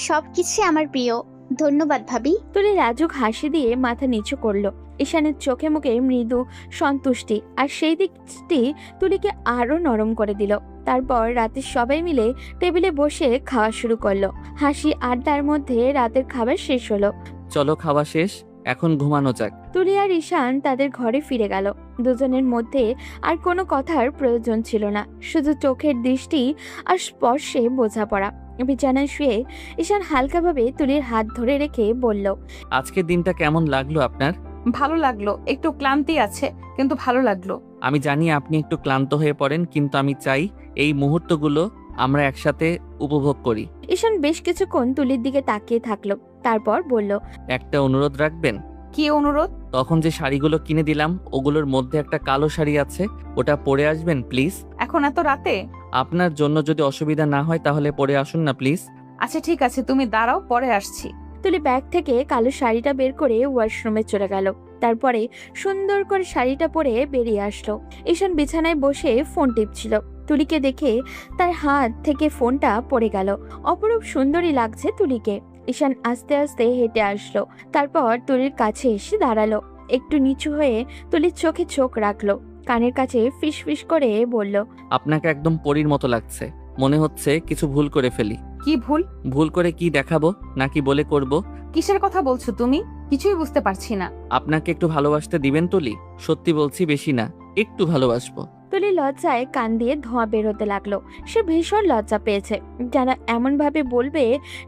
সবকিছু আমার প্রিয়। ধন্যবাদ ভাবি। তুলি লাজুক হাসি দিয়ে মাথা নিচু করলো। ঈশানের চোখে মুখে মৃদু সন্তুষ্টি, আর সেই দিকটি তুলিকে আরো নরম করে দিল। তারপর রাতে সবাই মিলে টেবিলে বসে খাওয়া শুরু করলো। হাসি আড্ডার মধ্যে রাতের খাবার শেষ হলো। চলো, খাওয়া শেষ, এখন ঘুমানো যাক। তুলি আর ঈশান তাদের ঘরে ফিরে গেল। দুজনের মধ্যে আর কোনো কথার প্রয়োজন ছিল না, শুধু চোখের দৃষ্টি আর স্পর্শে বোঝাপড়া। বিছানায় শুয়ে ঈশান হালকাভাবে তুলির হাত ধরে রেখে বলল, আজকের দিনটা কেমন লাগলো আপনার? ভালো লাগলো, একটু ক্লান্তি আছে কিন্তু ভালো লাগলো। আমি জানি আপনি একটু ক্লান্ত হয়ে পড়েন, কিন্তু আমি চাই এই মুহূর্তগুলো আমরা একসাথে উপভোগ করি। ঈশান বেশ কিছুক্ষণ তুলির দিকে তাকিয়ে থাকলো, তারপর বলল, একটা অনুরোধ রাখবেন? কি অনুরোধ? তখন যে শাড়িগুলো কিনে দিলাম ওগুলোর মধ্যে একটা কালো শাড়ি আছে, ওটা পরে আসবেন প্লিজ। এখন এত রাতে? আপনার জন্য যদি অসুবিধা না হয় তাহলে পরে আসুন না প্লিজ। আচ্ছা ঠিক আছে, তুমি দাঁড়াও, পরে আসছি। তুলি ব্যাগ থেকে কালো শাড়িটা বের করে ওয়াশরুমে চলে গেল। তারপরে সুন্দর করে শাড়িটা পরে বেরিয়ে আসলো। ঈশান বিছানায় বসে ফোন টিপছিল। তুলিকে দেখে তার হাত থেকে ফোনটা পড়ে গেল। অপরূপ সুন্দরী লাগছে তুলিকে। ঈশান আস্তে আস্তে হেঁটে আসলো, তারপর তুলির কাছে এসে দাঁড়ালো। একটু নিচু হয়ে তুলির চোখে চোখ রাখলো, কানের কাছে ফিস ফিস করে বলল, আপনাকে একদম পরীর মতো লাগছে। মনে হচ্ছে কিছু ভুল করে ফেলি। কি ভুল? ভুল করে কি দেখাবো নাকি বলে করব? কিসের কথা বলছো তুমি? কিছুই বুঝতে পারছি না। আপনাকে একটু ভালোবাসতে দিবেন তুলি? সত্যি বলছি, বেশি না, একটু ভালোবাসবো। তুলি লজ্জায় কান দিয়ে ধোঁয়া বের হতে লাগলো। সে ভীষণ লজ্জা পেয়েছে। যারা এমন ভাবে বলবে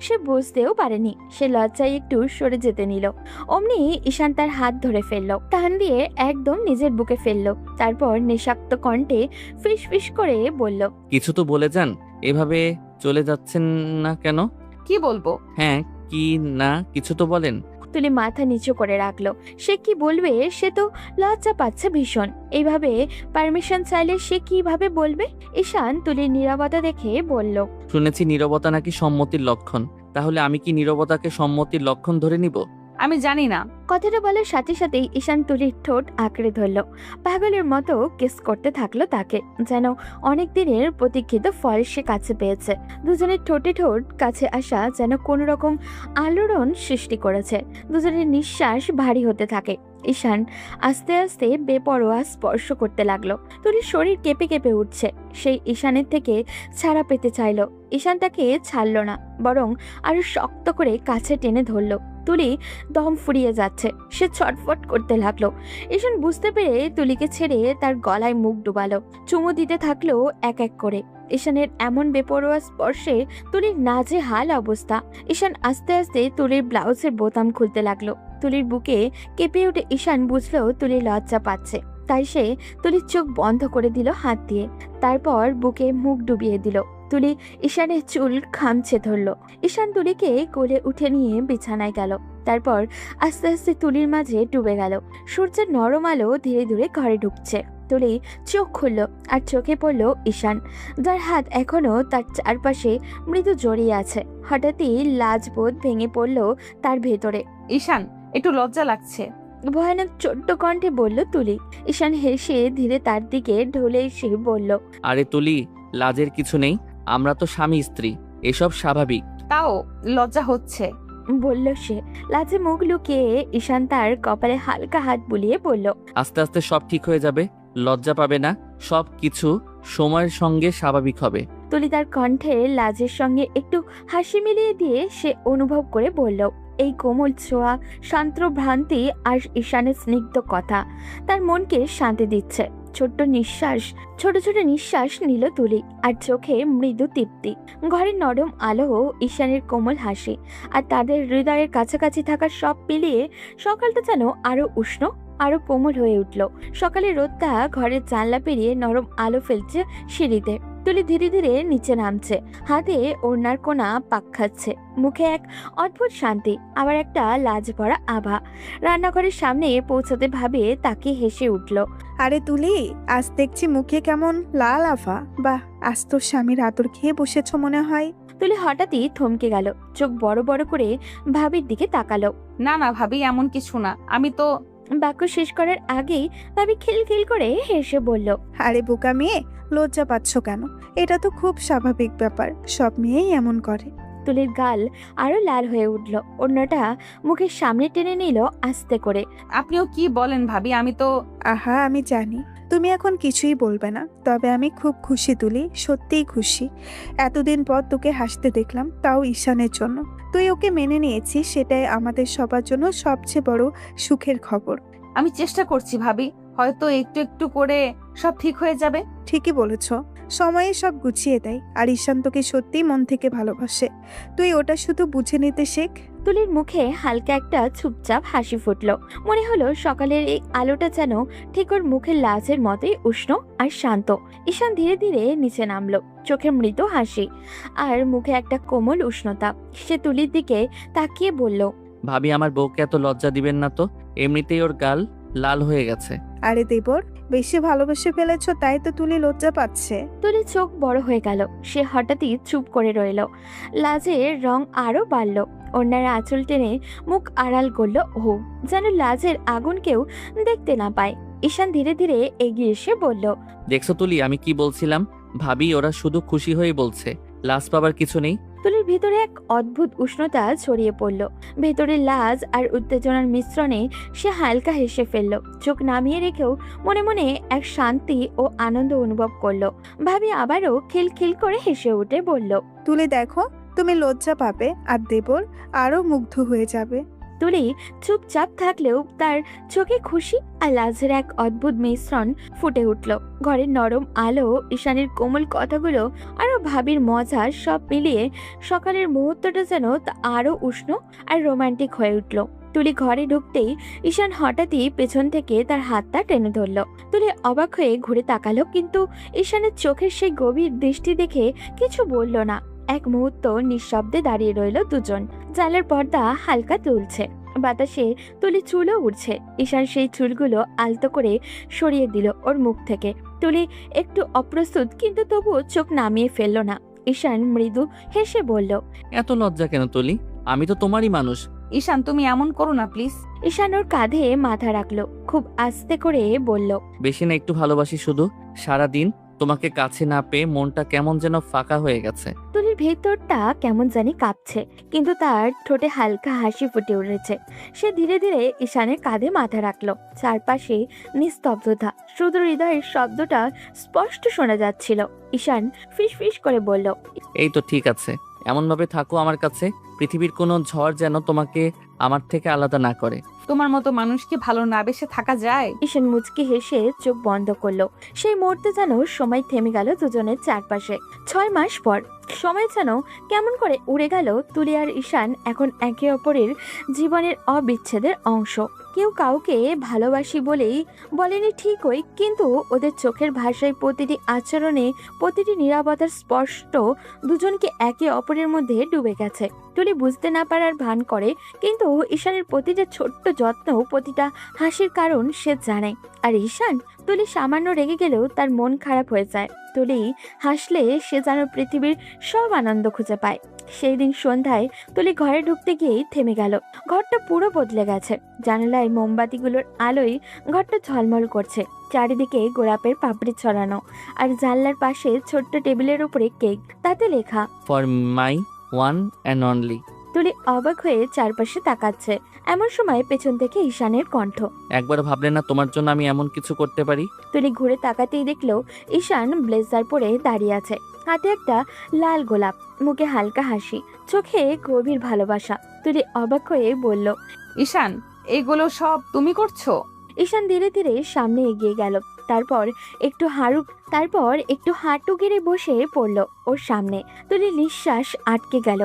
সে বুঝতেও পারেনি। সে লজ্জায় একটু সরে যেতে নিল। অমনি ঈশান তার হাত ধরে ফেললো, টান দিয়ে একদম নিজের বুকে ফেললো। তারপর নেশাক্ত কণ্ঠে ফিস ফিস করে বলল, কিছু তো বলে যান, এভাবে চলে যাচ্ছেন না কেন? কি বলবো? হ্যাঁ, কি না কিছু তো বলেন। তুলি মাথা নিচু করে রাখলো। সে কি বলবে? সে তো লজ্জা পাচ্ছে ভীষণ। এইভাবে পারমিশন চাইলে সে কিভাবে বলবে? ঈশান তুলির নীরবতা দেখে বলল, শুনেছি নীরবতা নাকি সম্মতির লক্ষণ। তাহলে আমি কি নীরবতাকে সম্মতির লক্ষণ ধরে নিব? আমি জানি না। কথাটা বলার সাথে সাথেই ঈশান তুলির ঠোঁট আঁকড়ে ধরল। পাগলের মতো কিস করতে থাকলো তাকে, যেন অনেক দিনের প্রতীক্ষিত ফল সে কাছে পেয়েছে। দুজনের ঠোঁটে ঠোঁট কাছে আসা যেন কোনো রকম আলোড়ন সৃষ্টি করেছে। দুজনের নিঃশ্বাস ভারী হতে থাকে। ঈশান আস্তে আস্তে বেপরোয়া স্পর্শ করতে লাগলো। তুলির শরীর কেঁপে কেঁপে উঠছে। সেই ঈশানের থেকে ছাড়া পেতে চাইলো। ঈশান তাকে ছাড়লো না, বরং আরো শক্ত করে কাছে টেনে ধরলো। তুলি দম ফুরিয়ে যাচ্ছে, সে ছটফট করতে লাগলো। ঈশান বুঝতে পেরে তুলিকে ছেড়ে তার গলায় মুখ ডুবালো, চুমু দিতে থাকলো এক এক করে। ঈশানের এমন বেপরোয়া স্পর্শে তুলির নাজেহাল অবস্থা। ঈশান আস্তে আস্তে তুলির ব্লাউজের বোতাম খুলতে লাগলো। তুলির বুকে কেঁপে উঠে ঈশান বুঝলো তুলি লজ্জা পাচ্ছে, তাই সে তুলির চোখ বন্ধ করে দিল হাত দিয়ে। তারপর বুকে মুখ ডুবিয়ে দিল। তুলি ঈশানের চুল খামছে ধরলো। ঈশান তুলিকে কোলে উঠে নিয়ে বিছানায় গেল। তারপর আস্তে আস্তে তুলির মাঝে ডুবে গেল। সূর্যের নরম আলো ধীরে ধীরে ঘরে ঢুকছে। তুলি চোখ খুলল, আর চোখে পড়ল ঈশান, যার হাত এখনো তার চারপাশে মৃদু জড়িয়ে আছে। হঠাৎই লাজবোধ ভেঙে পড়ল তার ভেতরে। ঈশান, একটু লজ্জা লাগছে। ভয়ানক ছোট্ট কণ্ঠে বলল তুলি। ঈশান হেসে ধীরে তার দিকে ঢলে এসে বলল, আরে তুলি, লাজের কিছু নেই, আমরা তো স্বামী স্ত্রী, এসব স্বাভাবিক। তাও লজ্জা হচ্ছে। বলল সে। লাজে মুখ লুকিয়ে ঈশান তার কপালে হালকা হাত বুলিয়ে বলল, আস্তে আস্তে সব ঠিক হয়ে যাবে, লজ্জা পাবে না, সব কিছু সময়ের সঙ্গে স্বাভাবিক হবে। তুলি তার কণ্ঠে লাজের সঙ্গে একটু হাসি মিলিয়ে দিয়ে সে অনুভব করে বলল, এই কোমল ছোঁয়া, শান্ত ভ্রান্তি আর ঈশানের স্নিগ্ধ কথা তার মনকে শান্তি দিচ্ছে। ছোট ছোট নিঃশ্বাস নিল তুলি, আর চোখে মৃদু তৃপ্তি। ঘরের নরম আলো, ঈশানের কোমল হাসি, আর তাদের হৃদয়ের কাছাকাছি থাকা সব মিলিয়ে সকালটা যেন আরো উষ্ণ, আরো কোমল হয়ে উঠল। সকালের রোদটা ঘরের জানলা পেরিয়ে নরম আলো ফেলছে সিঁড়িতে। তুলি ধীরে ধীরে নিচে নামছে, হাতে ওড়নার কোনা পাক খাচ্ছে। মুখে এক অদ্ভুত শান্তি, আবার একটা লাজ ভরা আভা। রান্নাঘরের সামনে পৌঁছাতে ভাবে তাকে হেসে উঠল। আরে তুলি, আজ দেখছি মুখে কেমন লাল আভা। বাহ, আজ তোর স্বামীর আদর খেয়ে বসেছ মনে হয়। তুলি হঠাৎই থমকে গেল, চোখ বড় বড় করে ভাবির দিকে তাকালো। না না ভাবি, এমন কিছু না, আমি তো। বাক্য শেষ করার আগেই ভাবি খিলখিল করে হেসে বলল, আরে বোকা মেয়ে, লজ্জা পাচ্ছ কেন? এটা তো খুব স্বাভাবিক ব্যাপার, সব মেয়েই এমন করে। তুলির গাল আরো লাল হয়ে উঠল। অন্যটা মুখের সামনে টেনে নিল আস্তে করে। আপনিও কি বলেন ভাবি, আমি তো আহা, আমি জানি তুমি এখন কিছুই বলবে না, তবে আমি খুব খুশি তুলি, সত্যিই খুশি। এতদিন পর তোকে হাসতে দেখলাম, তাও ঈশানের জন্য। তুই ওকে মেনে নিয়েছিস, সেটাই আমাদের সবার জন্য সবচেয়ে বড় সুখের খবর। আমি চেষ্টা করছি ভাবি, হয়তো একটু একটু করে সব ঠিক হয়ে যাবে। ঠিকই বলেছ, সময়ে সব গুছিয়ে দেয়। আর ঈশান তোকে সত্যিই মন থেকে ভালোবাসে, তুই ওটা শুধু বুঝে নিতে শেখ। তুলির মুখে হালকা একটা চুপচাপ হাসি ফুটল। মনে হলো সকালের এই আলোটা যেন ঠিক ওর মুখের লাজের মতোই উষ্ণ আর শান্ত। ঈশান ধীরে ধীরে নিচে নামলো, চোখে মৃদু হাসি আর মুখে একটা কোমল উষ্ণতা। সে তুলির দিকে তাকিয়ে বলল, ভাবি আমার বউকে এত লজ্জা দিবেন না তো, এমনিতেই ওর গাল লাল হয়ে গেছে। আরে দেবর, বেশি ভালোবেসে ফেলেছ তাই তো তুলি লজ্জা পাচ্ছে। তুলির চোখ বড় হয়ে গেল। সে হঠাৎই চুপ করে রইল। লাজের রং আরো বাড়ল। অন্যার আঁচল টেনে মুখ আড়াল করল ও, যেন লাজের আগুন কেউ দেখতে না পায়। ঈশান ধীরে ধীরে এগিয়ে এসে বলল, দেখছো তুলি, আমি কি বলছিলাম? ভাবি ওরা শুধু খুশি হয়ে বলছে, লাজ পাবার কিছু নেই। তুলির ভিতরে এক অদ্ভুত উষ্ণতা ছড়িয়ে পড়ল। ভেতরে লাজ আর উত্তেজনার মিশ্রণে সে হালকা হেসে ফেলল। চোখ নামিয়ে রেখেও মনে মনে এক শান্তি ও আনন্দ অনুভব করলো। ভাবি আবারও খিলখিল করে হেসে উঠে বলল, তুলি দেখো, তুমি লজ্জা পাবে আর দেবর আরো মুগ্ধ হয়ে যাবে। তুলি চুপচাপ থাকলেও তার চোখে খুশি আর লাজের এক অদ্ভুত মিশ্রণ ফুটে উঠল। ঘরের নরম আলো, ঈশানের কোমল কথাগুলো আরো ভাবির মজা, সব মিলিয়ে সকালের মুহূর্তটা যেন আরো উষ্ণ আর রোমান্টিক হয়ে উঠল। তুলি ঘরে ঢুকতেই ঈশান হঠাৎই পেছন থেকে তার হাতটা টেনে ধরল। তুলি অবাক হয়ে ঘুরে তাকালো, কিন্তু ঈশানের চোখের সেই গভীর দৃষ্টি দেখে কিছু বলল না। এক মুহূর্ত নিঃশব্দে দাঁড়িয়ে রইল দুজন। জালের পর্দা হালকা দুলছে, বাতাসে তুলি চুলও উঠছে। ঈশান সেই চুলগুলো আলতো করে সরিয়ে দিল ওর মুখ থেকে। তুলি একটু অপ্রস্তুত, কিন্তু তবুও চোখ নামিয়ে ফেলল না। ঈশান মৃদু হেসে বলল, এত লজ্জা কেন তুলি? আমি তো তোমারই মানুষ। ঈশান তুমি এমন করো না প্লিজ। ঈশান ওর কাঁধে মাথা রাখলো, খুব আস্তে করে বলল, বেশি না একটু ভালোবাসি শুধু। সারাদিন তোমাকে কাছে না পেয়ে মনটা কেমন যেন ফাঁকা হয়ে গেছে। তুলির ভেতরটা কেমন জানি কাঁপছে, কিন্তু তার ঠোঁটে হালকা হাসি ফুটে উঠেছে। সে ধীরে ধীরে ঈশানের কাঁধে মাথা রাখলো। চারপাশে নিস্তব্ধতা, শুধু হৃদয়ের শব্দটা স্পষ্ট শোনা যাচ্ছিল। ঈশান ফিস করে বলল, এই তো ঠিক আছে, এমনভাবে থাকো আমার কাছে, পৃথিবীর কোনো ঝড় যেন তোমাকে আমার থেকে আলাদা না করে। তোমার মতো মানুষকে ভালো না বেসে থাকা যায়? ঈশান মুচকি হেসে চোখ বন্ধ করলো। সেই মুহূর্তে যেন সময় থেমে গেল দুজনের চারপাশে। 6 মাস পর সময় যেন কেমন করে উড়ে গেল। তুলি আর ঈশান এখন একে অপরের জীবনের অবিচ্ছেদের অংশ। কেউ কাউকে ভালোবাসি বলেই বলেনি ঠিকই, কিন্তু ওদের চোখের ভাষায়, প্রতিটি আচরণে, প্রতিটি নীরবতার স্পষ্ট দুজনকে একে অপরের মধ্যে ডুবে গেছে। তুলি বুঝতে না পারার ভান করে, কিন্তু ঈশানের প্রতিটা ছোট্ট যত্ন, প্রতিটা হাসির কারণ সে জানে। আর ঈশান, তুলি সামান্য রেগে গেলেও তার মন খারাপ হয়ে যায়। তুলি হাসলে সে যেন পৃথিবীর সব আনন্দ খুঁজে পায়। সেই দিন সন্ধ্যায় তুলি ঘরে ঢুকতে গিয়েই থেমে গেল। ঘরটা পুরো বদলে গেছে। জানালায় মোমবাতিগুলোর আলোয় ঘরটা ঝলমল করছে। চারিদিকে গোলাপের পাপড়ি ছড়ানো, আর জানলার পাশে ছোট্ট টেবিলের উপরে কেক, তাতে লেখা for my one and only. তুলি অবাক হয়ে চারপাশে তাকাচ্ছে। এমন সময় পেছন থেকে ঈশানের কণ্ঠ, একবার ভাবলে না তোমার জন্য আমি এমন কিছু করতে পারি? তুলি ঘুরে তাকাতেই দেখলো ঈশান ব্লেজার পরে দাঁড়িয়ে আছে, হাতে একটা লাল গোলাপ, মুখে হালকা হাসি, চোখে গভীর ভালোবাসা। তুলি অবাক হয়ে বলল, ঈশান, এইগুলো সব তুমি করছো? ঈশান ধীরে ধীরে সামনে এগিয়ে গেল। তারপর একটু হাঁটু গেড়ে বসে পড়ল ওর সামনে। তুলি নিঃশ্বাস আটকে গেল।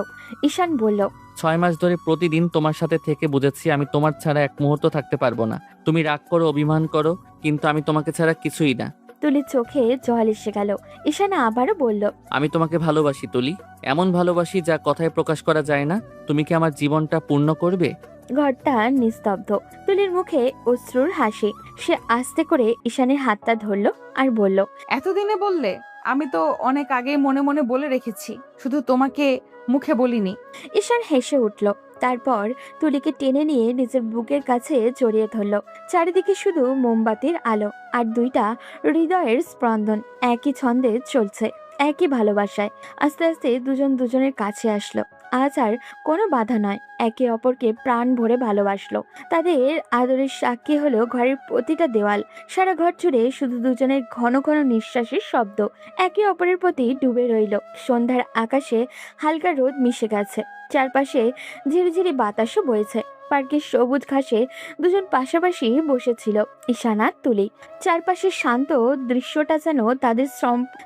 ঈশান বলল, 6 মাস ধরে প্রতিদিন তোমার সাথে থেকে বুঝেছি আমি তোমার ছাড়া এক মুহূর্ত থাকতে পারবো না। তুমি রাগ করো, অভিমান করো, কিন্তু আমি তোমাকে ছাড়া কিছুই না। তুলির চোখে জল এসে গেল। ঈশান আবারও বলল, আমি তোমাকে ভালোবাসি তুলি, এমন ভালোবাসি যা কথায় প্রকাশ করা যায় না। তুমি কি আমার জীবনটা পূর্ণ করবে? ঘরটা নিস্তব্ধ। তুলির মুখে অশ্রুর হাসি। সে আস্তে করে ঈশানের হাতটা ধরলো আর বলল, এতদিনে বললে? আমি তো অনেক আগে মনে মনে বলে রেখেছি, শুধু তোমাকে মুখে বলিনি। ঈশান হেসে উঠল। তারপর তুলিকে টেনে নিয়ে নিজের বুকের কাছে জড়িয়ে ধরল। চারিদিকে শুধু মোমবাতির আলো আর দুইটা হৃদয়ের স্পন্দন একই ছন্দে চলছে। একই ভালোবাসায়। আস্তে আস্তে দুজন দুজনের কাছে আসলো। আজ আর কোনো বাধা নয়, একে অপরকে প্রাণ ভরে ভালোবাসলো। তাদের আদরের সাক্ষী হলো ঘরের প্রতিটা দেওয়াল। সারা ঘর জুড়ে শুধু দুজনের ঘন ঘন নিঃশ্বাসের শব্দ একে অপরের প্রতি ডুবে রইল। সন্ধ্যার আকাশে হালকা রোদ মিশে গেছে, চারপাশে ঝিরিঝিরি বাতাসও বইছে। পার্কের সবুজ ঘাসে দুজন পাশাপাশি বসেছিল, ঈশান আর তুলি। চারপাশের শান্ত দৃশ্যটা যেন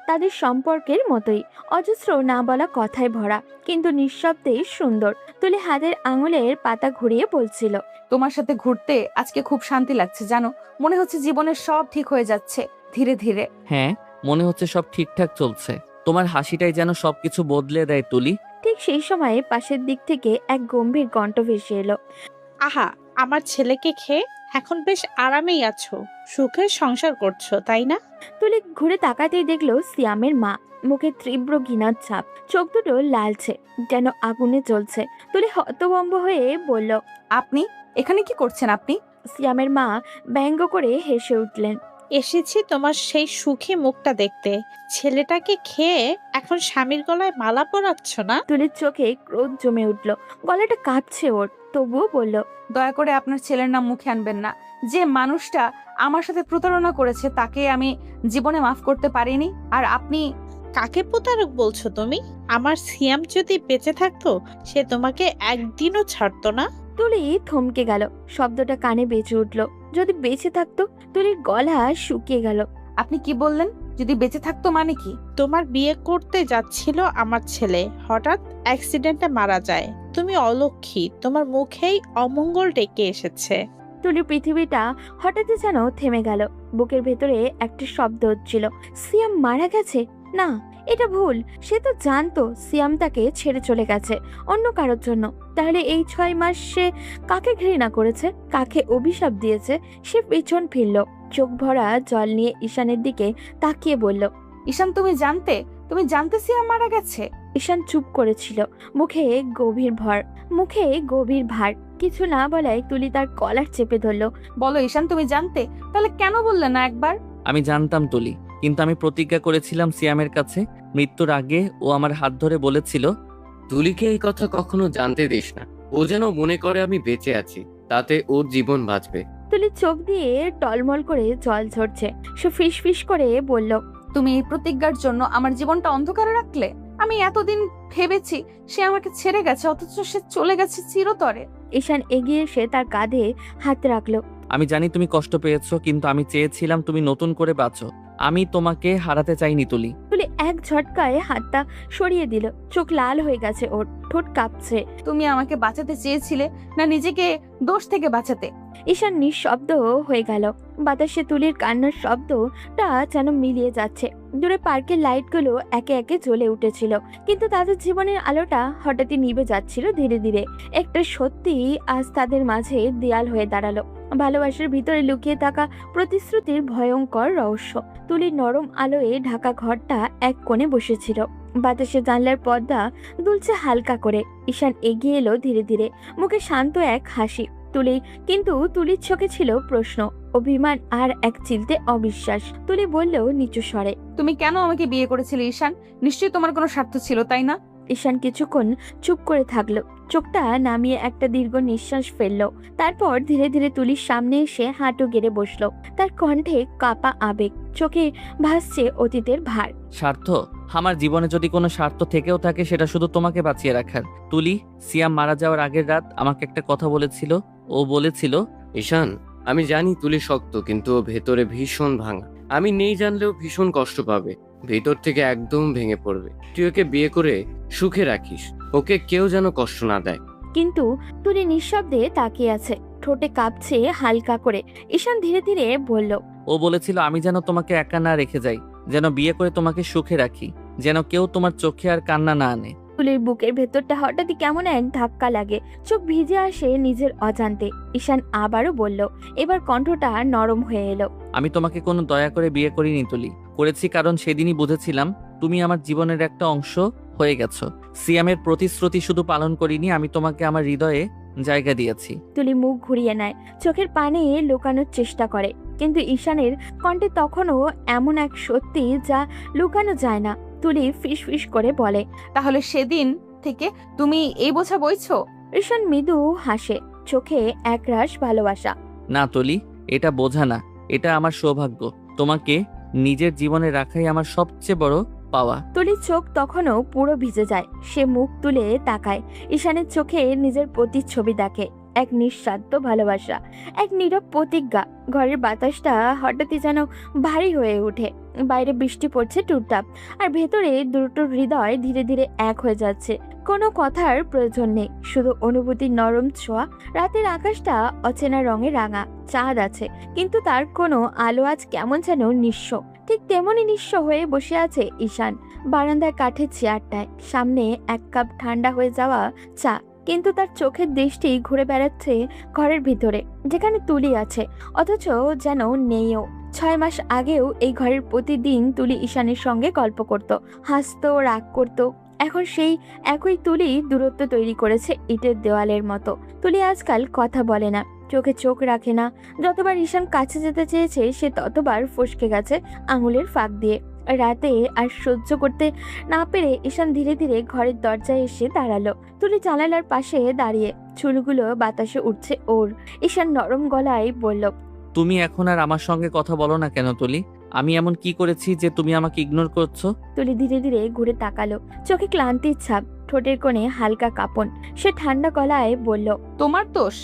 তাদের সম্পর্কের মতোই, অজস্র না বলা কথায় ভরা, কিন্তু নিঃশব্দেই সুন্দর। তুলি হাতের আঙুলের পাতা ঘুরিয়ে বলছিল, তোমার সাথে ঘুরতে আজকে খুব শান্তি লাগছে জানো। মনে হচ্ছে জীবনের সব ঠিক হয়ে যাচ্ছে ধীরে ধীরে। হ্যাঁ, মনে হচ্ছে সব ঠিকঠাক চলছে। তোমার হাসিটাই যেন সবকিছু বদলে দেয় তুলি। ঠিক সেই সময়ে পাশের দিক থেকে এক গম্ভীর কণ্ঠ ভেসে এলো। আহা, আমার ছেলেকে খেয়ে এখন বেশ আরামেই আছো, সুখে সংসার করছো, তাই না? তুলি ঘুরে তাকাতেই দেখলো সিয়ামের মা, মুখে তীব্র ঘৃণার ছাপ, চোখ দুটো লালছে, যেন আগুনে জ্বলছে। তুলি হতভম্ব হয়ে বলল, আপনি এখানে কি করছেন আপনি? সিয়ামের মা ব্যঙ্গ করে হেসে উঠলেন। এসেছি তোমার সেই সুখী মুখটা দেখতে। ছেলেটাকে খেয়ে এখন স্বামীর গলায় মালা পরাচ্ছ না? তুলির চোখে ক্রোধ জমে উঠল, গলাটা কাঁপছে ওর, তবুও বলল, দয়া করে আপনার ছেলের নাম মুখে আনবেন না। যে মানুষটা আমার সাথে প্রতারণা করেছে তাকে আমি জীবনে মাফ করতে পারিনি। আর আপনি কাকে প্রতারক বলছো তুমি? আমার সিয়াম যদি বেঁচে থাকতো সে তোমাকে একদিনও ছাড়তো না। তুলি থমকে গেল, শব্দটা কানে বেজে উঠল। যদি বেঁচে থাকতো? তুলির গলা শুকিয়ে গেল। আপনি কি বললেন? যদি বেঁচে থাকতো মানে কি? তোমার বিয়ে করতে যাচ্ছিল আমার ছেলে, হঠাৎ অ্যাক্সিডেন্টে মারা যায়। তুমি অলক্ষী, তোমার মুখেই অমঙ্গল ডেকে এসেছে। তুলির পৃথিবীটা হঠাৎই যেন থেমে গেল। বুকের ভেতরে একটা শব্দ হচ্ছিল, সিয়াম মারা গেছে। না, এটা ভুল। সে তো জানতো সিয়াম তাকে ছেড়ে চলে গেছে অন্য কারোর জন্য। তাহলে এই 6 মাস সে কাকে ঘৃণা করেছে, কাকে অভিশাপ দিয়েছে? সে পেছন ফিরল, চোখ ভরা জল নিয়ে ঈশানের দিকে তাকিয়ে বলল, ঈশান তুমি জানতে সিয়াম মারা গেছে? ঈশান চুপ করেছিল, মুখে গভীর ভার। কিছু না বলায় তুলি তার কলার চেপে ধরল। বলো ঈশান, তুমি জানতে? তাহলে কেন বললে না একবার? আমি জানতাম তুলি, কিন্তু আমি প্রতিজ্ঞা করেছিলাম সিয়ামের কাছে। মৃত্যুর আগে ও আমার হাত ধরে বলেছিল, তুলিকে এই কথা কখনো জানতে দিস না। ও যেন মনে করে আমি বেঁচে আছি, তাতে ওর জীবন বাঁচবে। তুলির চোখ দিয়ে টলমল করে জল ঝরছে। সে ফিস করে বলল, তুমি এই প্রতিজ্ঞার জন্য আমার জীবনটা অন্ধকারে রাখলে? আমি এতদিন ভেবেছি সে আমাকে ছেড়ে গেছে, অথচ সে চলে গেছে চিরতরে। ঈশান এগিয়ে এসে তার কাঁধে হাত রাখলো। আমি জানি তুমি কষ্ট পেয়েছো, কিন্তু আমি চেয়েছিলাম তুমি নতুন করে বাঁচো। আমি তোমাকে হারাতে চাইনি তুলি। তুলি এক ঝটকায় হাতটা সরিয়ে দিল, চোখ লাল হয়ে গেছে ওর, ঠোঁট কাঁপছে। তুমি আমাকে বাঁচাতে চেয়েছিলে না নিজেকে দোষ থেকে বাঁচাতে? ঈশান নিঃশব্দ হয়ে গেল। বাতাসে তুলির কান্নার শব্দটা যেন মিলিয়ে যাচ্ছে। দূরে পার্কের লাইটগুলো একে একে জ্বলে উঠেছিল, কিন্তু তাদের জীবনের আলোটা হঠাৎই নিভে যাচ্ছিল ধীরে ধীরে। একটা সত্যি আজ তাদের মাঝে দেয়াল হয়ে দাঁড়ালো, ভালোবাসার ভিতরে লুকিয়ে থাকা প্রতিশ্রুতির ভয়ঙ্কর রহস্য। তুলির নরম আলোয় ঢাকা ঘরটা এক কোণে বসেছিল, বাতাসে জানলার পর্দা দুলছে হালকা করে। ঈশান এগিয়ে এলো ধীরে ধীরে, মুখে শান্ত এক হাসি। কিন্তু তুলির চোখে ছিল প্রশ্ন, অভিমান আর এক চিলতে অবিশ্বাস। তুলি বলল নিচু স্বরে, তুমি কেন আমাকে বিয়ে করেছিলে ঈশান? নিশ্চয়ই তোমার কোনো স্বার্থ ছিল, তাই না? ঈশান কিছুক্ষণ চুপ করে থাকলো, চোখটা নামিয়ে একটা দীর্ঘ নিঃশ্বাস ফেললো। তারপর ধীরে ধীরে তুলির সামনে এসে হাঁটু গেড়ে বসলো। তার কণ্ঠে কাপা আবেগ, চোখে ভাসছে অতীতের ভার। স্বার্থ? আমার জীবনে যদি কোনো স্বার্থ থেকেও থাকে সেটা শুধু তোমাকে বাঁচিয়ে রাখার। তুলি, সিয়াম মারা যাওয়ার আগের রাত আমাকে একটা কথা বলেছিল। ও বলেছিল, ঈশান, আমি জানি তুলি শক্ত, কিন্তু ও ভেতরে ভীষণ ভাঙা। আমি নেই জানলেও ভীষণ কষ্ট পাবে, ভেতর থেকে একদম ভেঙে পড়বে। তুই ওকে বিয়ে করে সুখে রাখিস, ওকে কেউ যেন কষ্ট না দেয়। কিন্তু তুলি নিঃশব্দে তাকিয়ে আছে, ঠোঁটে কাঁপছে হালকা করে। ঈশান ধীরে ধীরে বলল, ও বলেছিল আমি যেন তোমাকে একা না রেখে যাই, যেন বিয়ে করে তোমাকে সুখে রাখি, যেন কেউ তোমার চোখে আর কান্না না আনে। তুলির বুকের ভেতরটা হঠাৎই কেমন এক ধাক্কা লাগে, চোখ ভিজে আসে নিজের অজান্তে। ঈশান আবারও বলল, এবার কণ্ঠটা নরম হয়ে এলো, আমি তোমাকে কোনো দয়া করে বিয়ে করিনি তুলি, করেছি কারণ সেদিনই বুঝেছিলাম তুমি আমার জীবনের একটা অংশ হয়ে গেছো। সিয়ামের প্রতিশ্রুতি শুধু পালন করিনি, আমি তোমাকে আমার হৃদয়ে জায়গা দিয়েছি। তুলি মুখ ঘুরিয়ে নেয়, চোখের পানে লুকানোর চেষ্টা করে, কিন্তু ঈশানের কণ্ঠে তখনও এমন এক সত্যি যা লুকানো যায় না। তুলি ফিস ফিস করে বলে। তাহলে সেদিন থেকে তুমি এই বোঝা বইছো? ঈশান মৃদু হাসে, চোখে একরাশ ভালোবাসা। না তুলি, এটা বোঝা না, এটা আমার সৌভাগ্য। তোমাকে নিজের জীবনে রাখাই আমার সবচেয়ে বড় পাওয়া। তুলির চোখ তখনও পুরো ভিজে যায়। সে মুখ তুলে তাকায়। ঈশানের চোখে নিজের প্রতিচ্ছবি দেখে, এক নিঃস্বার্থ ভালোবাসা, এক নীরব প্রতিজ্ঞা। ঘরের বাতাসটা হঠাৎই যেন ভারী হয়ে ওঠে। বাইরে বৃষ্টি পড়ছে টুপটাপ, আর ভেতরে দুটো হৃদয় ধীরে ধীরে এক হয়ে যাচ্ছে। কোনো কথার প্রয়োজন নেই, শুধু অনুভূতির নরম ছোঁয়া। রাতের আকাশটা অচেনা রঙে রাঙা, চাঁদ আছে, কিন্তু তার কোনো আলো আজ কেমন যেন নিঃস্ব। ঠিক তেমনই নিঃস্ব হয়ে বসে আছে ঈশান বারান্দার কাঠের চেয়ারটায়। সামনে এক কাপ ঠান্ডা হয়ে যাওয়া চা, কিন্তু তার চোখের দৃষ্টি ঘুরে বেড়াচ্ছে ঘরের ভিতরে, যেখানে তুলি আছে, অথচ যেন নেইও। 6 মাস আগেও এই ঘরের প্রতিদিন তুলি ঈশানের সঙ্গে গল্প করত, হাসতো, রাগ করত। এখন সেই একই তুলি দূরত্ব তৈরি করেছে ইটের দেওয়ালের মতো। তুলি আজকাল কথা বলে না, চোখে চোখ রাখে না। যতবার ঈশান কাছে যেতে চেয়েছে, সে ততবার ফসকে গেছে আঙুলের ফাঁক দিয়ে। রাতে আর সহ্য করতে না পেরে ঈশান ধীরে ধীরে ঘরের দরজায় এসে দাঁড়ালো। তুলি জানালার পাশে দাঁড়িয়ে, চুলগুলো বাতাসে উঠছে ওর। ঈশান নরম গলায় বলল, তুমি এখন আর আমার সঙ্গে কথা বলো না কেন তুলি? আমি এমন কি করেছি যে তুমি আমাকে ইগনোর করছো? তুলি ধীরে ধীরে ঘুরে তাকালো, চোখে ক্লান্তির ছাপ, ঠোঁটের কোণে হালকা কাঁপন। সে ঠান্ডা গলায় বলল, তোমার দোষ।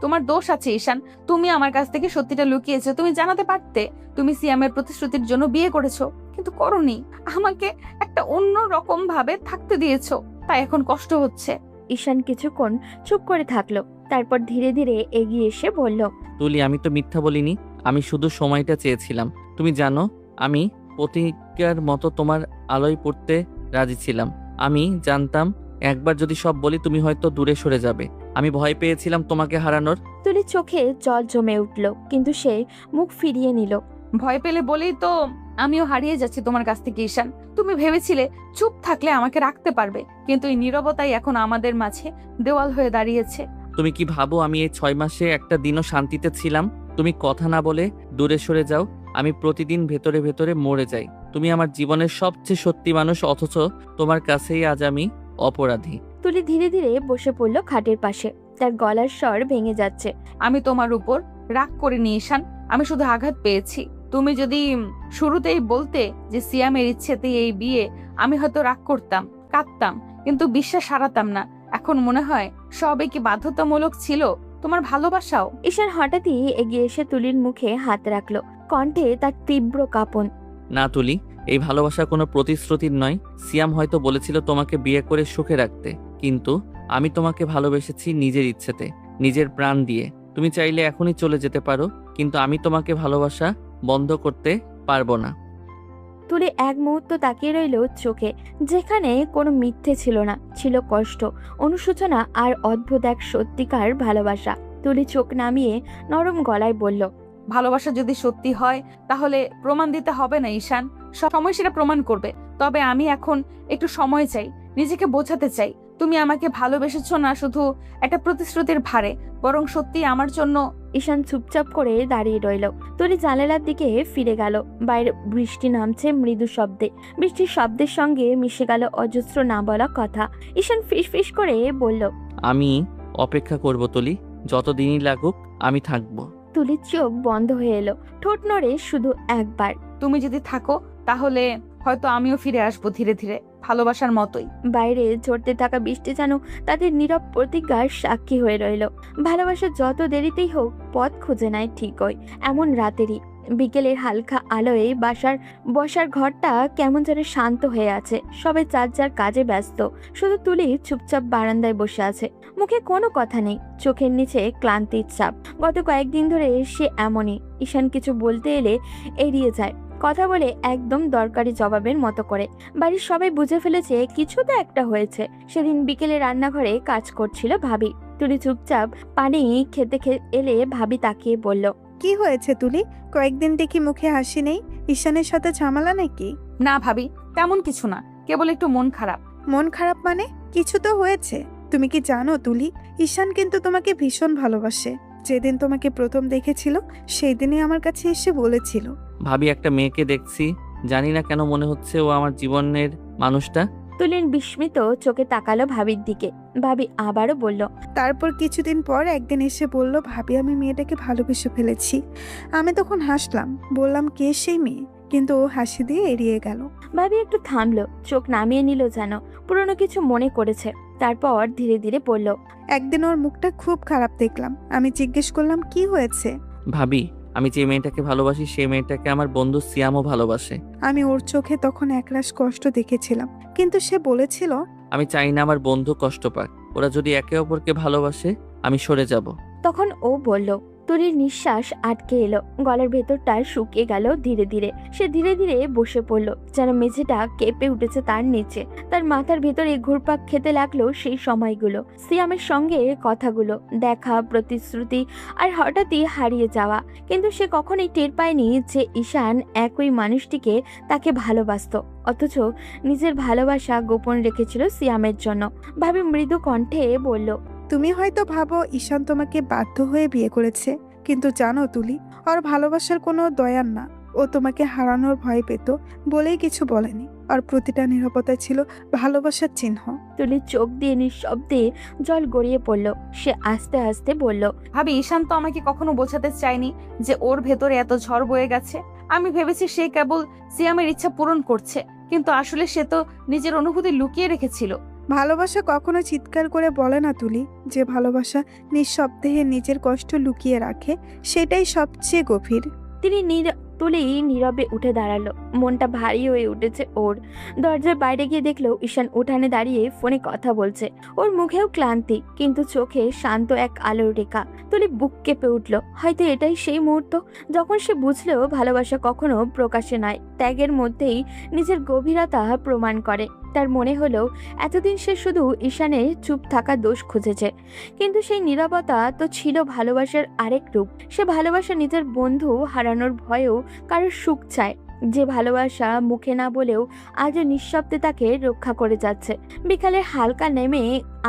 তোমার দোষ আছে ঈশান। তুমি আমার কাছ থেকে সত্যিটা লুকিয়েছো। তুমি জানাতে পারতে তুমি সিয়ামের প্রতিশ্রুতির জন্য বিয়ে করেছো, কিন্তু করনি। আমাকে একটা অন্য রকম ভাবে থাকতে দিয়েছো, তাই এখন কষ্ট হচ্ছে। ঈশান কিছুক্ষণ চুপ করে থাকলো, তারপর ধীরে ধীরে এগিয়ে এসে বলল, তুলি, আমি তো মিথ্যা বলিনি, আমি শুধু সময়টা চেয়েছিলাম। তুমি জানো, আমি প্রতিজ্ঞার মতো তোমার আলোয় পড়তে রাজি ছিলাম। আমি জানতাম একবার যদি সব বলি তুমি হয়তো দূরে সরে যাবে। আমি ভয় পেয়েছিলাম তোমাকে হারানোর। তুলির চোখে জল জমে উঠল, কিন্তু সে মুখ ফিরিয়ে নিল। ভয় পেলে বলেই তো আমিও হারিয়ে যাচ্ছি তোমার কাছ থেকে ঈশান। তুমি ভেবেছিলে চুপ থাকলে আমাকে রাখতে পারবে, কিন্তু এই নীরবতাই এখন আমাদের মাঝে দেওয়াল হয়ে দাঁড়িয়েছে। তুমি কি ভাবো আমি এই 6 মাসে একটা দিনও শান্তিতে ছিলাম? তুমি কথা না বলে দূরে সরে যাও, আমি প্রতিদিন ভেতরে ভেতরে মরে যাই। তুমি আমার জীবনের সবচেয়ে সত্যি মানুষ, অথচ তোমার কাছেই আজ আমি অপরাধী। তুলি ধীরে ধীরে বসে পড়ল খাটের পাশে, তার গলার স্বর ভেঙে যাচ্ছে। আমি তোমার উপর রাগ করিনি ঈশান, আমি শুধু আঘাত পেয়েছি। তুমি যদি শুরুতেই বলতে যে সিয়ামের ইচ্ছেতেই এই বিয়ে, আমি হয়তো রাগ করতাম, কাঁদতাম, কিন্তু বিশ্বাস হারাতাম না। এখন মনে হয় সবই কি বাধ্যতামূলক ছিল, তোমার ভালোবাসাও। ঈশান হঠাৎই এগিয়ে এসে তুলির মুখে হাত রাখলো, কণ্ঠে তার তীব্র কাঁপন। না তুলি, এই ভালোবাসা কোনো প্রতিশ্রুতির নয়। সিয়াম হয়তো বলেছিল তোমাকে বিয়ে করে সুখে রাখতে, কিন্তু আমি তোমাকে ভালোবেসেছি নিজের ইচ্ছেতে, নিজের প্রাণ দিয়ে। তুমি চাইলে এখনই চলে যেতে পারো, কিন্তু আমি তোমাকে ভালোবাসা বন্ধ করতে পারবো না। তুলি এক মুহূর্ত তাকিয়ে রইল চোখে, যেখানে কোনো মিথ্যে ছিল না, ছিল কষ্ট, অনুশোচনা আর অদ্ভুত এক সত্যিকার ভালোবাসা। তুলি চোখ নামিয়ে নরম গলায় বলল, ভালোবাসা যদি সত্যি হয় তাহলে প্রমাণ দিতে হবে না ঈশান, সময় সেটা প্রমাণ করবে। তবে আমি এখন একটু সময় চাই, নিজেকে বোঝাতে চাই। তুমি আমাকে ভালোবেসেছো না শুধু একটা প্রতিশ্রুতির ভারে, বরং সত্যি আমার জন্য। ঈশান চুপচাপ করে দাঁড়িয়ে রইল। তুলি জানালার দিকে ফিরে গেল। বাইরে বৃষ্টি নামছে মৃদু শব্দে, বৃষ্টির শব্দের সঙ্গে মিশে গেল অজস্র না বলা কথা। ঈশান ফিস ফিস করে বলল, আমি অপেক্ষা করব তুলি, যতদিনই লাগুক আমি থাকবো। তুলির চোখ বন্ধ হয়ে এলো, ঠোঁট নড়ে শুধু একবার। তুমি যদি থাকো তাহলে হয়তো আমিও ফিরে আসবো ধীরে ধীরে, ভালোবাসার মতোই। বাইরে ঝরতে থাকা বৃষ্টি যেন তাদের নীরব প্রতিজ্ঞার সাক্ষী হয়ে রইল। ভালোবাসা যত দেরিতেই হোক পথ খুঁজে নেয় ঠিকই। এমন রাতেরই বিকেলের হালকা আলোয় বসার ঘরটা কেমন যেন শান্ত হয়ে আছে। সবাই যার যার কাজে ব্যস্ত, শুধু তুলি চুপচাপ বারান্দায় বসে আছে, মুখে কোনো কথা নেই, চোখের নিচে ক্লান্তির চাপ। গত কয়েকদিন ধরে সে এমনই। ঈশান কিছু বলতে এলে এড়িয়ে যায়, কথা বলে একদম দরকারি জবাবের মতো করে। বাড়ির সবাই বুঝে ফেলেছে কিছু তো একটা হয়েছে। সেদিন বিকেলে রান্নাঘরে কাজ করছিল ভাবি। তুলি চুপচাপ পানি খেতে এলে ভাবি তাকিয়ে বলল, কি হয়েছে তুলি? কয়েকদিন দেখি মুখে হাসি নেই, ঈশানের সাথে ঝামেলা নাকি? না ভাবি, তেমন কিছু না, কেবল একটু মন খারাপ। মন খারাপ মানে? কিছু তো হয়েছে। তুমি কি জানো তুলি, ঈশান কিন্তু তোমাকে ভীষণ ভালোবাসে। যেদিন তোমাকে প্রথম দেখেছিল সেই দিনই আমার কাছে এসে বলেছিল। ভাবি, একটা মেয়েকে দেখছি জানি না কেন মনে হচ্ছে ও আমার জীবনের মানুষটা। তুলিন বিস্মিত চোখে তাকালো ভাবির দিকে। ভাবি আবারও বলল, তারপর কিছুদিন পর একদিন এসে বলল, ভাবি আমি মেয়েটাকে ভালোবেসে ফেলেছি। আমি তখন হাসলাম, বললাম কে সেই মেয়ে, কিন্তু ও হাসি দিয়ে এড়িয়ে গেল। ভাবি একটু থামলো, চোখ নামিয়ে নিল যেন পুরনো কিছু মনে করেছে। তারপর ধীরে ধীরে বলল, একদিন ওর মুখটা খুব খারাপ দেখলাম। আমি জিজ্ঞেস করলাম কি হয়েছে। ভাবি, আমি যে মেয়েটাকে ভালোবাসি সেই মেয়েটাকে আমার বন্ধু সিয়ামও ভালোবাসে। আমি ওর চোখে তখন একরাশ কষ্ট দেখেছিলাম, কিন্তু সে বলেছিল আমি চাই না আমার বন্ধু কষ্ট পাক। ওরা যদি একে অপরকে ভালোবাসে আমি সরে যাব। তখন ও বলল। তুলির নিঃশ্বাস আটকে এলো, গলার ভেতরটা শুকিয়ে গেল ধীরে ধীরে। সে ধীরে ধীরে বসে পড়ল, যেন মেঝেটা কেঁপে উঠেছে তার নিচে। তার মাথার ভেতরে ঘুরপাক খেতে লাগলো সেই সময়গুলো, সিয়ামের সঙ্গে কথাগুলো, দেখা, প্রতিশ্রুতি, আর হঠাৎই হারিয়ে যাওয়া। কিন্তু সে কখনোই টের পায়নি যে ঈশান একই মানুষটিকে তাকে ভালোবাসতো, অথচ নিজের ভালোবাসা গোপন রেখেছিল সিয়ামের জন্য। ভাবি মৃদু কণ্ঠে বলল, তুমি হয়তো ভাবো ঈশান তোমাকে বাধ্য হয়ে বিয়ে করেছে, কিন্তু জানো তুলি, ওর ভালোবাসার কোনো দয়ার না। ও তোমাকে হারানোর ভয় পেত বলেই কিছু বলেনি। আর প্রতিটা নীরবতা ছিল ভালোবাসার চিহ্ন। তুলির চোখ দিয়ে নিঃশব্দে জল গড়িয়ে পড়ল। সে আস্তে আস্তে বলল, ভাবি ঈশান তো আমাকে কখনো বোঝাতে চায়নি যে ওর ভেতরে এত ঝড় বয়ে গেছে। আমি ভেবেছি সে কেবল সিয়ামের ইচ্ছা পূরণ করছে, কিন্তু আসলে সে তো নিজের অনুভূতি লুকিয়ে রেখেছিল। ভালোবাসা কখনো চিৎকার করে বলে না তুলি। যে ভালোবাসা নিঃশব্দে নিজের কষ্ট লুকিয়ে রাখে, সেটাই সবচেয়ে গভীর। তুলি নীরবে উঠে দাঁড়ালো, মনটা ভারী হয়ে উঠেছে ওর। দরজার বাইরে গিয়ে দেখলো ঈশান উঠানে দাঁড়িয়ে ফোনে কথা বলছে। ওর মুখেও ক্লান্তি, কিন্তু চোখে শান্ত এক আলোর রেখা। তুলি বুক কেঁপে উঠলো। হয়তো এটাই সেই মুহূর্ত যখন সে বুঝলো ভালোবাসা কখনো প্রকাশে নয়, ত্যাগের মধ্যেই নিজের গভীরতা প্রমাণ করে। তার মনে হলো এতদিন সে শুধু ঈশানের চুপ থাকা দোষ খুঁজেছে, কিন্তু সেই নীরবতা তো ছিল ভালোবাসার আরেক রূপ। সে ভালোবাসা নিজের বন্ধু হারানোর ভয়েও কারোর সুখ চায়, যে ভালোবাসা মুখে না বলেও আজও নিঃশব্দে তাকে রক্ষা করে যাচ্ছে। বিকালের হালকা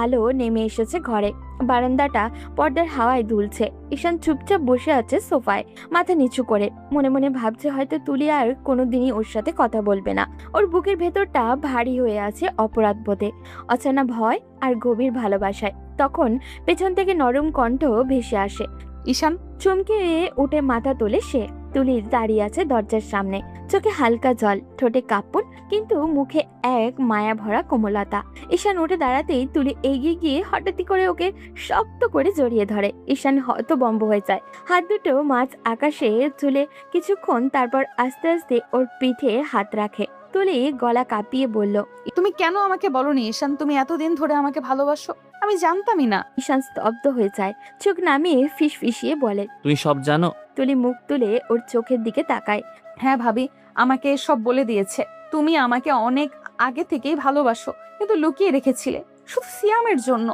আলো নেমে এসেছে ঘরে। বারান্দাটা পর্দার হাওয়ায় দুলছে। ঈশান চুপচাপ বসে আছে সোফায়, মাথা নিচু করে। মনে মনে ভাবছে হয়তো তুলি আর কোনোদিনই ওর সাথে কথা বলবে না। ওর বুকের ভেতরটা ভারী হয়ে আছে অপরাধ বোধে, অচেনা ভয় আর গভীর ভালোবাসায়। তখন পেছন থেকে নরম কণ্ঠ ভেসে আসে। ঈশান। চমকে উঠে মাথা তোলে সে। তুলি দাঁড়িয়ে আছে দরজার সামনে, চোখে হালকা জল, ঠোঁটে কাঁপন, কিন্তু মুখে এক মায়া ভরা কোমলতা। ঈশান উঠে দাঁড়াতেই তুলি এগিয়ে গিয়ে হঠাৎই করে ওকে শক্ত করে জড়িয়ে ধরে। ঈশান হতভম্ব হয়ে যায়, হাত দুটো মাঝ আকাশে তুলে কিছুক্ষণ, তারপর আস্তে আস্তে ওর পিঠে হাত রাখে। তুলি গলা কাঁপিয়ে বলল, তুমি কেন আমাকে বলনি ঈশান তুমি এতদিন ধরে আমাকে ভালোবাসো? আমি জানতামই না। ঈশান স্তব্ধ হয়ে যায়, চোখ নামিয়ে ফিসফিসিয়ে বলে, তুমি সব জানো? তুলি মুখ তুলে ওর চোখের দিকে তাকায়। হ্যাঁ ভাবি, আমাকে সব বলে দিয়েছে। তুমি আমাকে অনেক আগে থেকেই ভালোবাসো, কিন্তু লুকিয়ে রেখেছিলে শুধু সিয়ামের জন্য।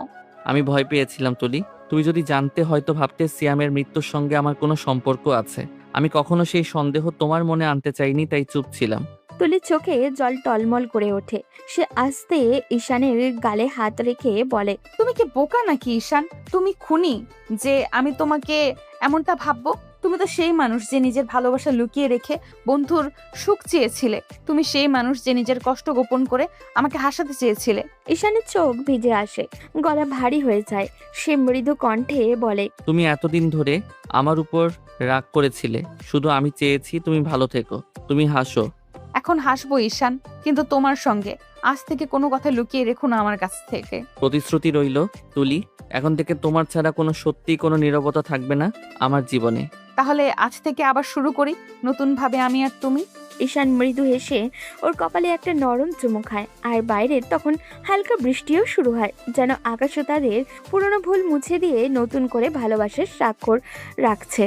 আমি ভয় পেয়েছিলাম তুলি। তুমি যদি জানতে হয়তো ভাবতে সিয়ামের মৃত্যুর সঙ্গে আমার কোনো সম্পর্ক আছে। আমি কখনো সেই সন্দেহ তোমার মনে আনতে চাইনি, তাই চুপ ছিলাম। তুলির চোখে জল টলমল করে ওঠে। সে আস্তে ঈশানের গালে হাত রেখে বলে, তুমি কি বোকা নাকি ঈশান? তুমি খুনি যে আমি তোমাকে এমনটা ভাববো? তুমি তো সেই মানুষ যে নিজের ভালোবাসা লুকিয়ে রেখে বন্ধুর সুখ চেয়েছিলে। তুমি সেই মানুষ যে নিজের কষ্ট গোপন করে আমাকে হাসাতে চেয়েছিলে। ঈশানের চোখ ভিজে আসে, গলা ভারী হয়ে যায়। সে মৃদু কণ্ঠে বলে, তুমি এতদিন ধরে আমার উপর রাগ করেছিলে, শুধু আমি চেয়েছি তুমি ভালো থেকো। তুমি হাসো। এখন হাসবো ঈশান, কিন্তু তোমার সঙ্গে। আজ থেকে কোনো কথা লুকিয়ে রেখো না আমার কাছ থেকে। প্রতিশ্রুতি রইল তুলি, এখন থেকে তোমার ছাড়া কোনো নীরবতা থাকবে না আমার জীবনে। তাহলে আজ থেকে আবার শুরু করি নতুন ভাবে আমি আর তুমি। ঈশান মৃদু হেসে ওর কপালে একটা নরম চুমু খায়। আর বাইরে তখন হালকা বৃষ্টিও শুরু হয়, যেন আকাশও তাদের পুরনো ভুল মুছে দিয়ে নতুন করে ভালোবাসার স্বাক্ষর রাখছে।